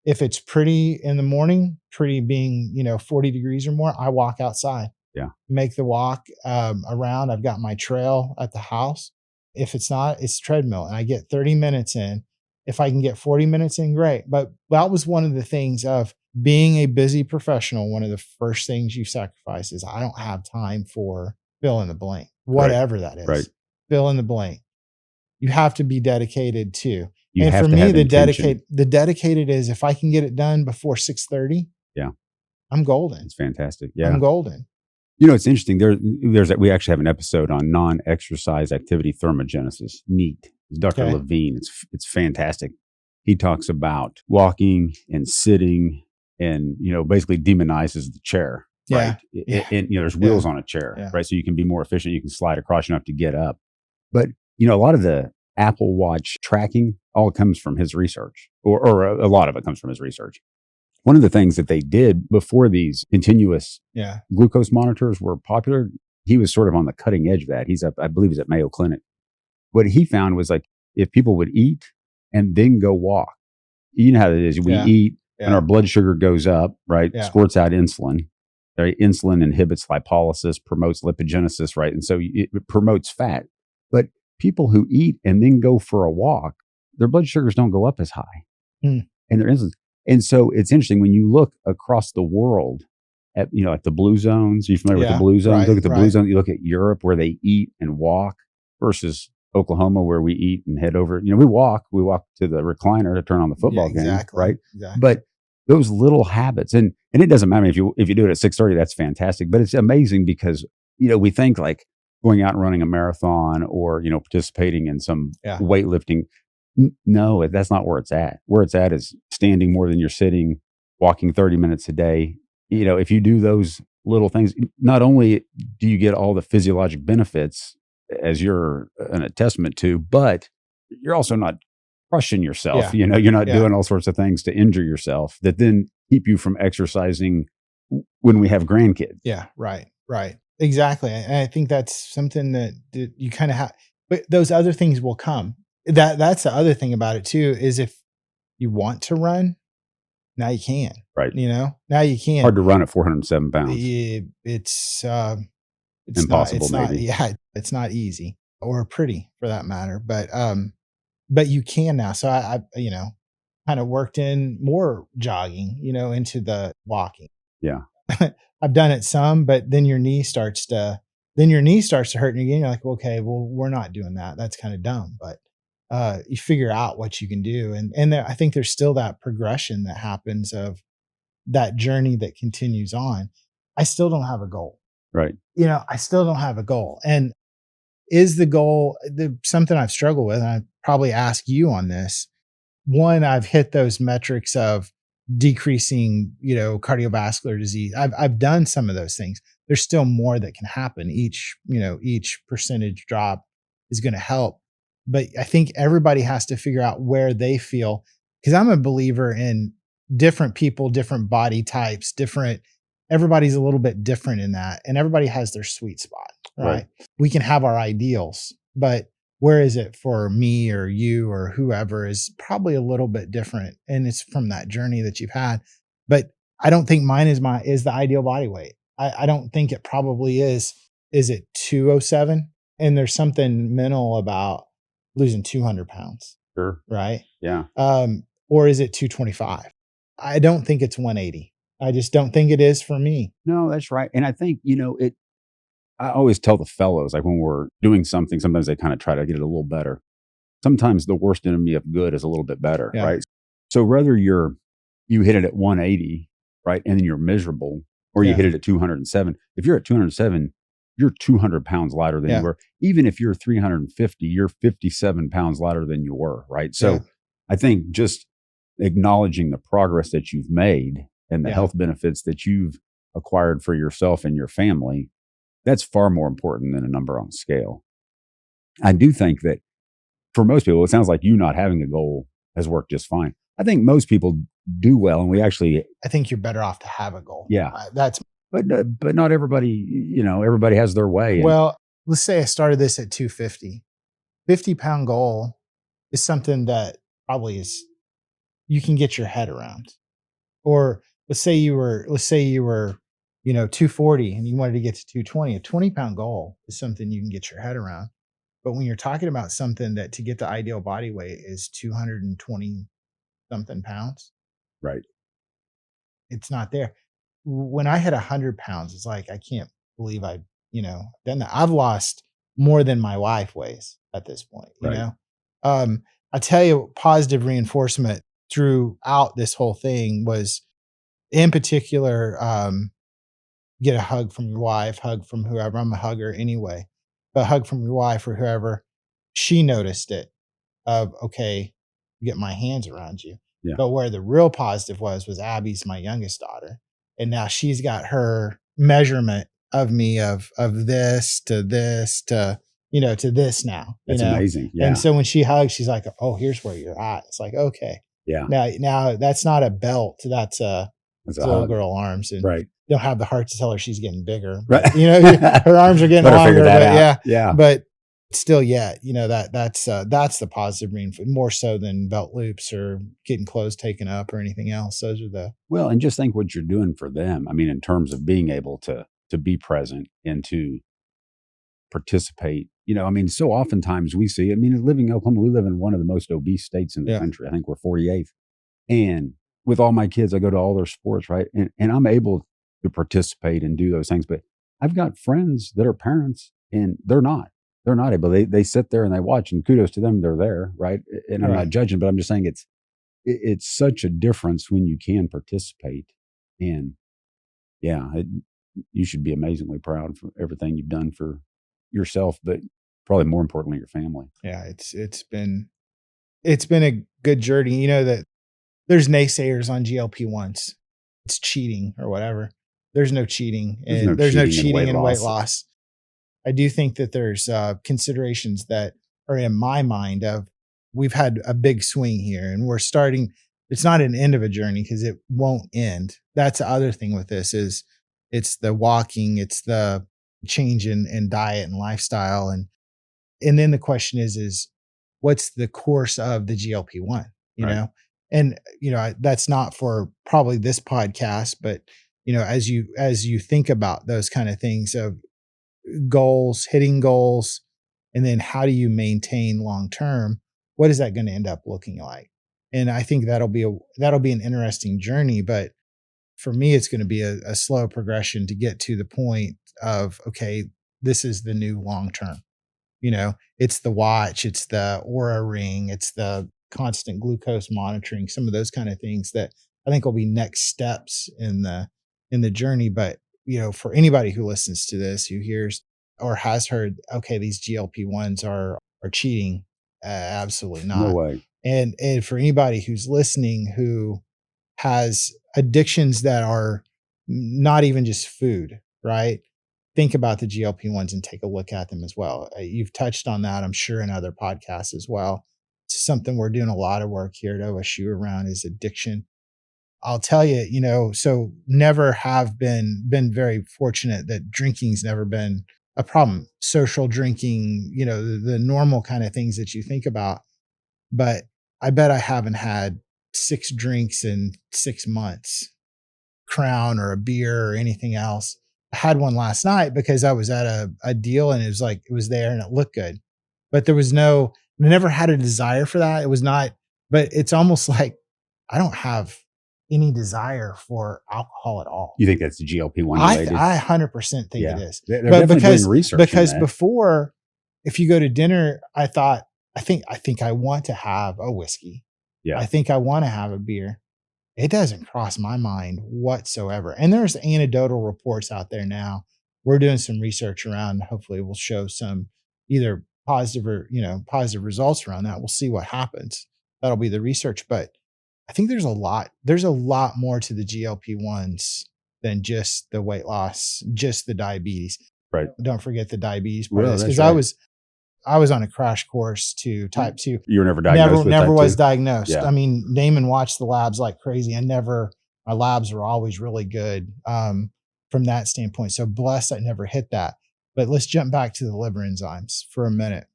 If it's pretty in the morning, pretty being, 40 degrees or more, I walk outside. Yeah. Make the walk around. I've got my trail at the house. If it's not, it's treadmill, and I get 30 minutes in. If I can get 40 minutes in, great. But that was one of the things of being a busy professional. One of the first things you sacrifice is, I don't have time for fill in the blank, whatever that is. Right. Fill in the blank. You have to be dedicated too. You and have for to me, have the intention. dedicated is, if I can get it done before 6:30, I'm golden. It's fantastic. Yeah. I'm golden. It's interesting. We actually have an episode on non-exercise activity thermogenesis, NEAT. It's Dr. Okay. Levine. It's fantastic. He talks about walking and sitting and, basically demonizes the chair, right? Yeah. And, there's wheels on a chair, right? So you can be more efficient. You can slide across. You don't have to get up. But, a lot of the Apple Watch tracking all comes from his research, or a lot of it comes from his research. One of the things that they did before these continuous glucose monitors were popular, he was sort of on the cutting edge of that. I believe he's at Mayo Clinic. What he found was like, if people would eat and then go walk, you know how it is. We eat and our blood sugar goes up, right? Squirts out insulin. Right? Insulin inhibits lipolysis, promotes lipogenesis, right? And so it promotes fat. But people who eat and then go for a walk, their blood sugars don't go up as high. And their insulin. And so it's interesting when you look across the world at, at the blue zones. Are you familiar with the blue zones? Look at the blue zone. You look at Europe where they eat and walk versus Oklahoma where we eat and head over. We walk to the recliner to turn on the football game, right? Exactly. But those little habits, and it doesn't matter if you do it at 6:30, that's fantastic. But it's amazing because, we think like going out and running a marathon or, participating in some weightlifting. No, that's not where it's at. Where it's at is standing more than you're sitting, walking 30 minutes a day. If you do those little things, not only do you get all the physiologic benefits as you're a testament to, but you're also not crushing yourself. You're not doing all sorts of things to injure yourself that then keep you from exercising when we have grandkids. Yeah, right. Exactly. And I think that's something that you kind of have, but those other things will come. That's the other thing about it too, is if you want to run, now you can. Right. Now you can. Hard to run at 407 pounds. It's impossible, maybe. It's not easy or pretty for that matter, but you can now. So I kind of worked in more jogging, into the walking. Yeah. I've done it some, but then your knee starts to hurt and again, you're like, okay, well, we're not doing that. That's kind of dumb, but you figure out what you can do. And I think there's still that progression that happens of that journey that continues on. I still don't have a goal. Right. I still don't have a goal. And is the goal something I've struggled with? And I probably ask you on this. One, I've hit those metrics of decreasing, cardiovascular disease. I've done some of those things. There's still more that can happen. Each percentage drop is going to help. But I think everybody has to figure out where they feel, because I'm a believer in different people, different body types, everybody's a little bit different in that. And everybody has their sweet spot, right? We can have our ideals, but where is it for me or you or whoever is probably a little bit different. And it's from that journey that you've had. But I don't think mine is the ideal body weight. I don't think it probably is. Is it 207? And there's something mental about losing 200 pounds. Sure. Right. Yeah. Or is it 225? I don't think it's 180. I just don't think it is for me. No, that's right. And I think, I always tell the fellows, like when we're doing something, sometimes they kind of try to get it a little better. Sometimes the worst enemy of good is a little bit better, right? So whether you hit it at 180, right, and then you're miserable, or you hit it at 207. If you're at 207, you're 200 pounds lighter than you were. Even if you're 350, you're 57 pounds lighter than you were, right? So I think just acknowledging the progress that you've made and the health benefits that you've acquired for yourself and your family, that's far more important than a number on a scale. I do think that for most people, it sounds like you not having a goal has worked just fine. I think most people do well, and I think you're better off to have a goal. Yeah. But not everybody, everybody has their way. Well, let's say I started this at 250. 50-pound goal is something that probably you can get your head around. Or let's say you were 240 and you wanted to get to 220. A 20-pound goal is something you can get your head around. But when you're talking about something that to get the ideal body weight is 220 something pounds, right? It's not there. When I hit 100 pounds, it's like, I can't believe I've done that. I've lost more than my wife weighs at this point, I tell you, positive reinforcement throughout this whole thing was, in particular, get a hug from your wife, hug from whoever. I'm a hugger anyway, but hug from your wife or whoever. She noticed it. of, okay, get my hands around you. Yeah. But where the real positive was Abby's my youngest daughter. And now she's got her measurement of me of this to this to, to this now. That's amazing. Yeah. And so when she hugs, she's like, oh, here's where you're at. It's like, okay. Yeah. Now that's not a belt. That's a little girl arms. And right. don't have the heart to tell her she's getting bigger. Right. But, her arms are getting longer. But yeah. But still, that's the positive more so than belt loops or getting clothes taken up or anything else. Those are and just think what you're doing for them. I mean, in terms of being able to be present and to participate, so oftentimes we see, living in Oklahoma, we live in one of the most obese states in the country. I think we're 48th. And with all my kids, I go to all their sports, right? And I'm able to participate and do those things. But I've got friends that are parents and they're not able. They sit there and they watch, and kudos to them. They're there. Right. And I'm not judging, but I'm just saying it's such a difference when you can participate. And you should be amazingly proud for everything you've done for yourself, but probably more importantly, your family. Yeah. It's been a good journey. That there's naysayers on GLP-1s. It's cheating or whatever. There's no cheating. There's no cheating in weight loss. I do think that there's considerations that are in my mind of we've had a big swing here and we're starting. It's not an end of a journey because it won't end. That's the other thing with this is it's the walking, it's the change in diet and lifestyle. And then the question is what's the course of the GLP-1, you know? And, that's not for probably this podcast, but, as you think about those kind of things of goals, hitting goals, and then how do you maintain long-term, what is that going to end up looking like? And I think that'll be an interesting journey, but for me, it's going to be a slow progression to get to the point of, okay, this is the new long-term, it's the watch, it's the Oura ring, it's the constant glucose monitoring, some of those kind of things that I think will be next steps in the journey. But, for anybody who listens to this, who hears or has heard, okay, these GLP-1s are cheating, absolutely not. No way. And for anybody who's listening who has addictions that are not even just food, right? Think about the GLP-1s and take a look at them as well. You've touched on that, I'm sure, in other podcasts as well. It's something we're doing a lot of work here at OSU around is addiction. I'll tell you, so never have been very fortunate that drinking's never been a problem. Social drinking, the normal kind of things that you think about. But I bet I haven't had 6 drinks in 6 months, Crown or a beer or anything else. I had one last night because I was at a deal and it was there and it looked good, but I never had a desire for that. It was not, but it's almost like I don't have any desire for alcohol at all. You think that's the GLP-1 related? I 100% think it is. They're definitely doing research because before, if you go to dinner, I think I want to have a whiskey. Yeah. I think I want to have a beer. It doesn't cross my mind whatsoever. And there's anecdotal reports out there now. We're doing some research around, hopefully we'll show some either positive or, positive results around that. We'll see what happens. That'll be the research. But I think there's a lot more to the GLP-1s than just the weight loss, just the diabetes. Right. Don't forget the diabetes part of this. Because I was on a crash course to type 2. You were never diagnosed with never was 2? diagnosed. Yeah. I mean, name and watch the labs like crazy. My labs were always really good from that standpoint. So blessed I never hit that. But let's jump back to the liver enzymes for a minute.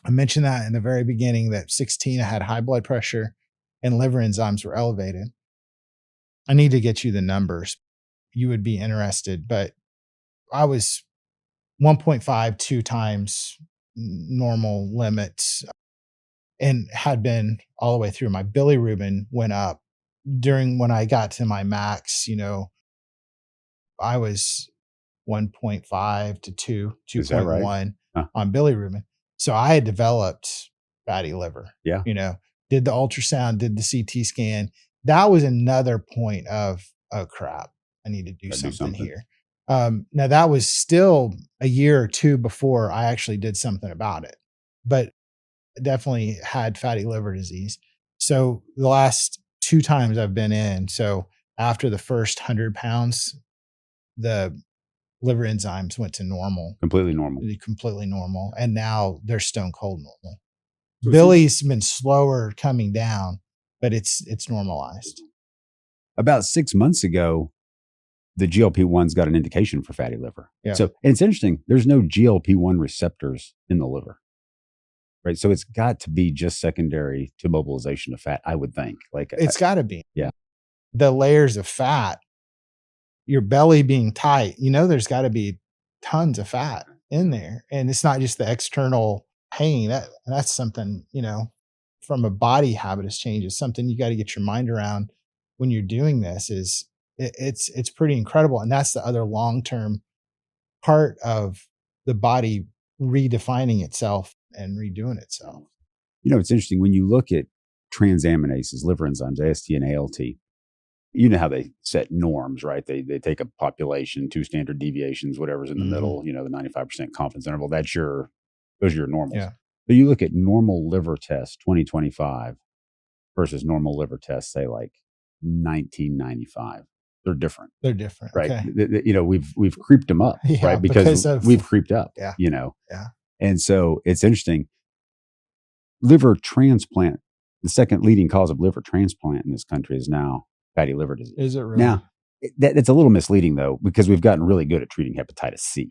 I mentioned that in the very beginning that 16, I had high blood pressure and liver enzymes were elevated. I need to get you the numbers. You would be interested, but I was 1.5, 2 times normal limits and had been all the way through. My bilirubin went up when I got to my max, I was 1.5 to 2.1 on bilirubin. So I had developed fatty liver. Yeah. Did the ultrasound, did the CT scan. That was another point of, oh crap, I need to do something here. Now that was still a year or 2 before I actually did something about it. But definitely had fatty liver disease. So the last 2 times I've been in, so after the first 100 pounds, the liver enzymes went to normal, Completely normal. completely normal. And now they're stone cold normal. So Billy's been slower coming down, but it's normalized. About 6 months ago, the GLP-1s got an indication for fatty liver. Yeah. So, and it's interesting, there's no GLP-1 receptors in the liver, right? So it's got to be just secondary to mobilization of fat, I would think. Like It's got to be. Yeah. The layers of fat, your belly being tight, there's got to be tons of fat in there. And it's not just the external pain. That's something, from a body habitus change, is something you got to get your mind around when you're doing this. It's pretty incredible. And that's the other long-term part of the body redefining itself and redoing itself. It's interesting when you look at transaminases, liver enzymes, AST and ALT. You know how they set norms, right? They take a population, 2 standard deviations, whatever's in the middle, the 95% confidence interval. Those are your normals. Yeah. So you look at normal liver tests 2025 versus normal liver tests, say like 1995. They're different. They're different. Right. Okay. We've creeped them up, Yeah, right? Because we've creeped up, Yeah. Yeah. And so it's interesting. Liver transplant, the second leading cause of liver transplant in this country is now fatty liver disease. Is it really? Now, that's a little misleading though, because we've gotten really good at treating hepatitis C,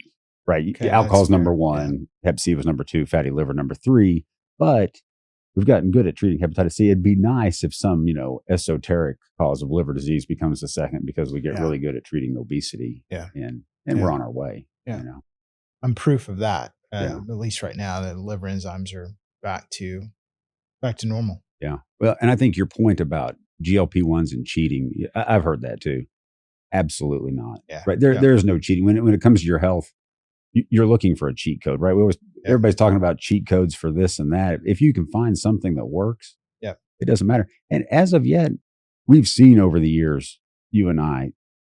right? Okay, Alcohol's that's fair. number 1, Hep C was number 2, fatty liver number 3, but we've gotten good at treating hepatitis C. It'd be nice if some, esoteric cause of liver disease becomes the second, because we get really good at treating obesity. Yeah. And we're on our way. Yeah. I'm proof of that. Yeah. At least right now, the liver enzymes are back to normal. Yeah. Well, and I think your point about GLP-1s and cheating, I've heard that too. Absolutely not. Yeah. Right. There is no cheating. When it comes to your health, you're looking for a cheat code, right? Everybody's talking about cheat codes for this and that. If you can find something that works, it doesn't matter. And as of yet, we've seen over the years, you and I,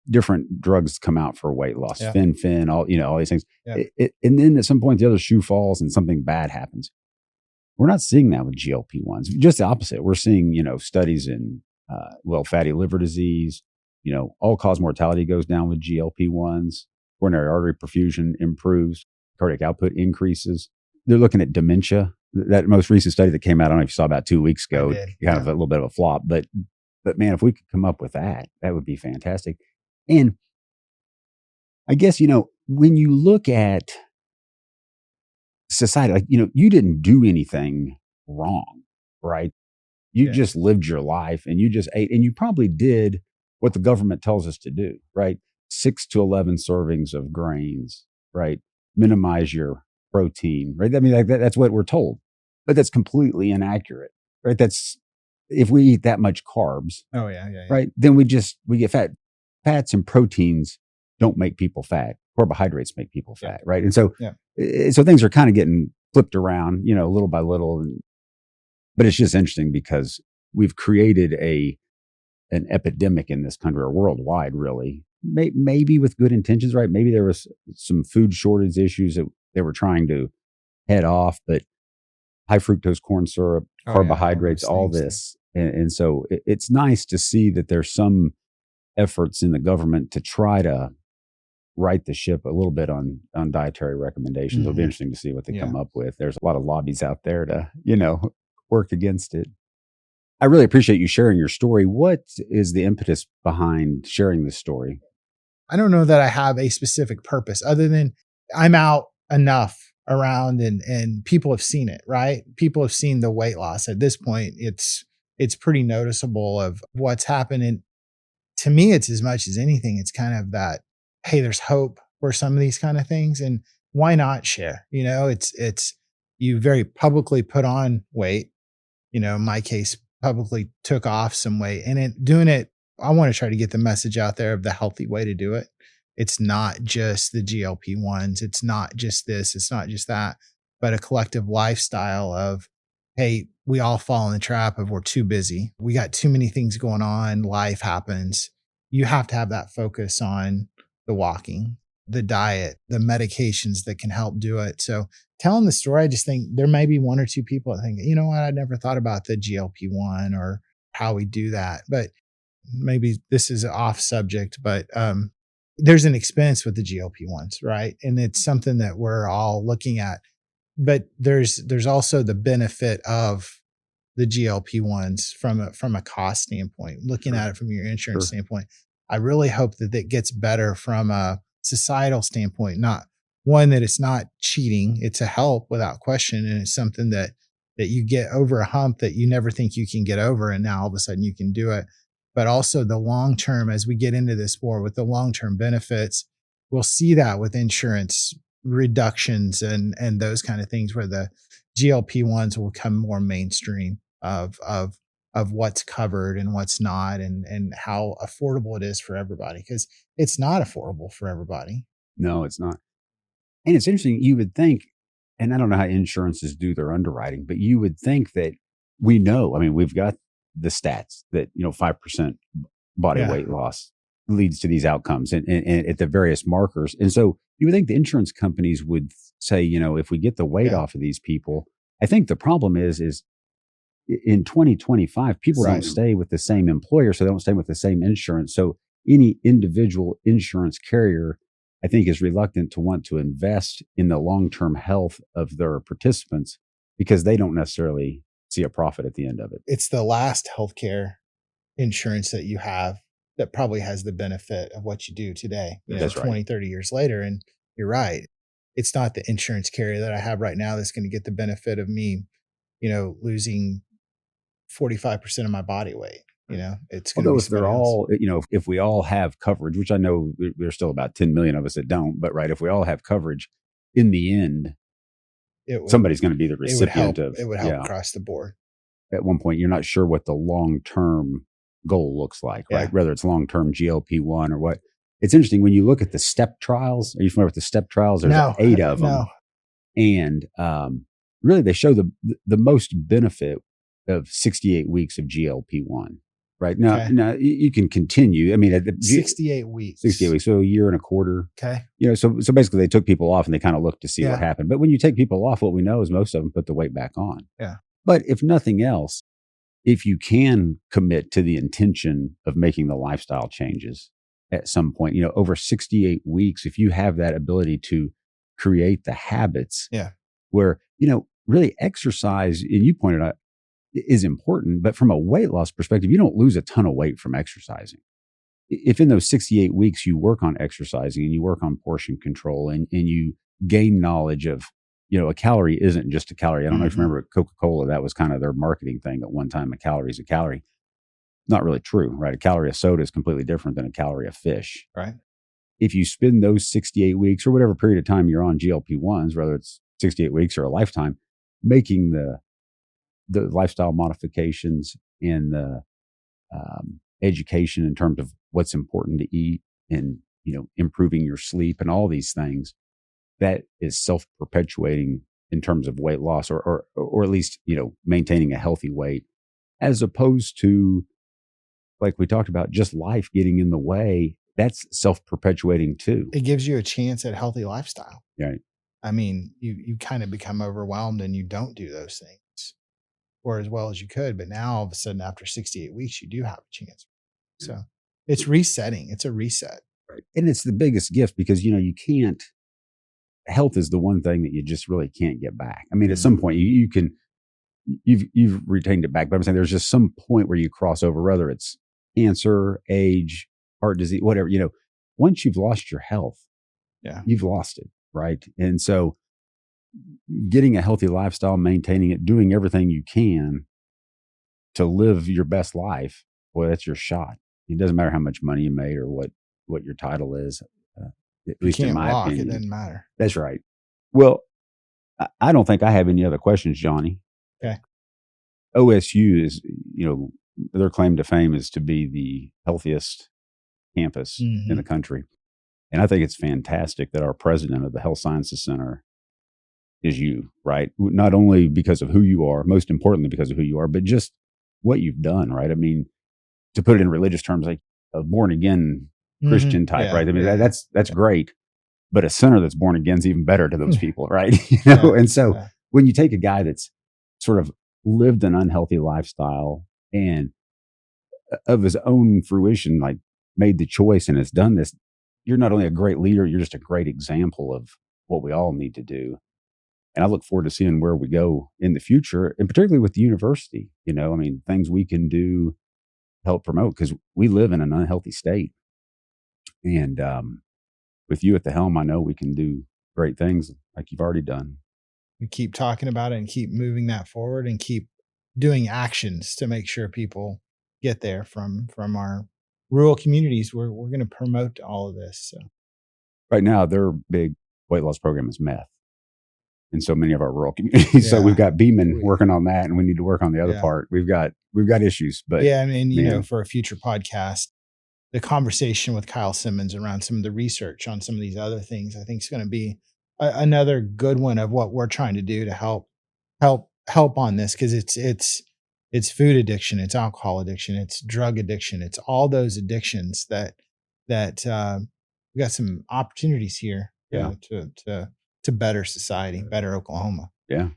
different drugs come out for weight loss, Fin, all these things. Yeah. And then at some point, the other shoe falls and something bad happens. We're not seeing that with GLP-1s. Just the opposite. We're seeing, studies in, fatty liver disease, all-cause mortality goes down with GLP-1s. Coronary artery perfusion improves. Cardiac output increases. They're looking at dementia. That most recent study that came out, I don't know if you saw about 2 weeks ago, kind of a little bit of a flop. But man, if we could come up with that would be fantastic. And I guess, when you look at society, like, you didn't do anything wrong, right? You just lived your life and you just ate, and you probably did what the government tells us to do, right? 6 to 11 servings of grains, right? Minimize your protein, right? I mean, that's what we're told, but that's completely inaccurate, right? If we eat that much carbs, right? Then we get fat. Fats and proteins don't make people fat. Carbohydrates make people fat, right? And so things are kind of getting flipped around, little by little. But it's just interesting because we've created an epidemic in this country, or worldwide, really. Maybe with good intentions, right? Maybe there was some food shortage issues that they were trying to head off, but high fructose corn syrup, carbohydrates, all this. And so it's nice to see that there's some efforts in the government to try to right the ship a little bit on dietary recommendations. It'll be interesting to see what they come up with. There's a lot of lobbies out there to, work against it. I really appreciate you sharing your story. What is the impetus behind sharing this story? I don't know that I have a specific purpose other than I'm out enough around and people have seen it, right? People have seen the weight loss. At this point, it's pretty noticeable of what's happened. And to me, it's as much as anything, it's kind of that, hey, there's hope for some of these kind of things. And why not share? It's you very publicly put on weight. In my case, publicly took off some weight, and doing it, I want to try to get the message out there of the healthy way to do it. It's not just the GLP-1s. It's not just this. It's not just that, but a collective lifestyle of, hey, we all fall in the trap of we're too busy. We got too many things going on. Life happens. You have to have that focus on the walking, the diet, the medications that can help do it. So telling the story, I just think there may be one or two people that think, you know what, I never thought about the GLP-1 or how we do that. But maybe this is off subject, but there's an expense with the GLP-1s, right? And it's something that we're all looking at. But there's also the benefit of the GLP-1s from a cost standpoint, looking at it from your insurance standpoint. I really hope that it gets better from a societal standpoint, not one that it's not cheating. It's a help without question. And it's something that you get over a hump that you never think you can get over. And now all of a sudden you can do it. But also the long-term, as we get into this more with the long-term benefits, we'll see that with insurance reductions and those kind of things where the GLP-1s will come more mainstream of what's covered and what's not and how affordable it is for everybody, because it's not affordable for everybody. No, it's not. And it's interesting. You would think, and I don't know how insurances do their underwriting, but you would think that we know, I mean, we've got the stats that, 5% body weight loss leads to these outcomes and at the various markers. And so you would think the insurance companies would say, if we get the weight off of these people, I think the problem is in 2025, people don't stay with the same employer, so they don't stay with the same insurance. So any individual insurance carrier, I think, is reluctant to want to invest in the long-term health of their participants because they don't necessarily see a profit at the end of it. It's the last healthcare insurance that you have that probably has the benefit of what you do today, That's 20, 30 years later. And you're right. It's not the insurance carrier that I have right now that's going to get the benefit of me, losing 45% of my body weight. It's going to be, if they're all, if we all have coverage, which I know there's still about 10 million of us that don't, but if we all have coverage, in the end, somebody's going to be the recipient it would help across the board. At one point, you're not sure what the long-term goal looks like, right? Whether it's long-term GLP-1 or what. It's interesting when you look at the STEP trials. Are you familiar with the STEP trials? There's 8 of them. And really, they show the most benefit of 68 weeks of GLP-1. Right now, you can continue. I mean, 68 weeks. 68 weeks, so a year and a quarter. Okay. So basically, they took people off and they kind of looked to see what happened. But when you take people off, what we know is most of them put the weight back on. Yeah. But if nothing else, if you can commit to the intention of making the lifestyle changes at some point, over 68 weeks, if you have that ability to create the habits, where really exercise, and you pointed out, is important, but from a weight loss perspective, you don't lose a ton of weight from exercising. If in those 68 weeks you work on exercising and you work on portion control and you gain knowledge of, a calorie isn't just a calorie. I don't know if you remember Coca-Cola, that was kind of their marketing thing at one time, a calorie is a calorie. Not really true, right? A calorie of soda is completely different than a calorie of fish. Right. If you spend those 68 weeks or whatever period of time you're on GLP-1s, whether it's 68 weeks or a lifetime, making the lifestyle modifications and the education in terms of what's important to eat and, improving your sleep and all these things, that is self-perpetuating in terms of weight loss or at least, maintaining a healthy weight, as opposed to, like we talked about, just life getting in the way. That's self-perpetuating too. It gives you a chance at a healthy lifestyle. Right. I mean, you kind of become overwhelmed and you don't do those things or as well as you could. But now all of a sudden, after 68 weeks, you do have a chance. So it's resetting. It's a reset. Right. And it's the biggest gift because, you can't, health is the one thing that you just really can't get back. I mean, at some point you've retained it back, but I'm saying there's just some point where you cross over, whether it's cancer, age, heart disease, whatever, once you've lost your health, you've lost it. Right. And so getting a healthy lifestyle, maintaining it, doing everything you can to live your best life, boy, that's your shot. It doesn't matter how much money you made or what your title is. At least in my opinion. It doesn't matter. That's right. Well, I don't think I have any other questions, Johnny. Okay. OSU is, their claim to fame is to be the healthiest campus in the country. And I think it's fantastic that our president of the Health Sciences Center is you, right? Not only because of who you are, most importantly because of who you are, but just what you've done, right? I mean, to put it in religious terms, like a born again Christian type, right? I mean, that's great. But a sinner that's born again is even better to those people, right? And so when you take a guy that's sort of lived an unhealthy lifestyle and of his own fruition, like made the choice and has done this, you're not only a great leader, you're just a great example of what we all need to do. And I look forward to seeing where we go in the future, and particularly with the university, things we can do to help promote, because we live in an unhealthy state. And with you at the helm, I know we can do great things like you've already done. We keep talking about it and keep moving that forward and keep doing actions to make sure people get there from our rural communities. We're going to promote all of this. So right now, their big weight loss program is meth in so many of our rural communities. Yeah. So we've got Beeman working on that, and we need to work on the other part. We've got issues, but for a future podcast, the conversation with Kyle Simmons around some of the research on some of these other things, I think is going to be another good one of what we're trying to do to help on this, because it's food addiction, it's alcohol addiction, it's drug addiction, it's all those addictions that we got some opportunities here to better society, better Oklahoma. Yeah.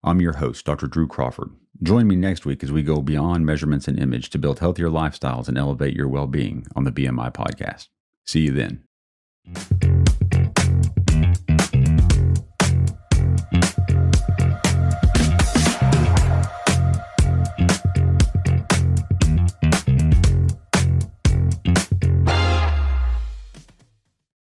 I'm your host, Dr. Drew Crawford. Join me next week as we go beyond measurements and image to build healthier lifestyles and elevate your well-being on the BMI Podcast. See you then.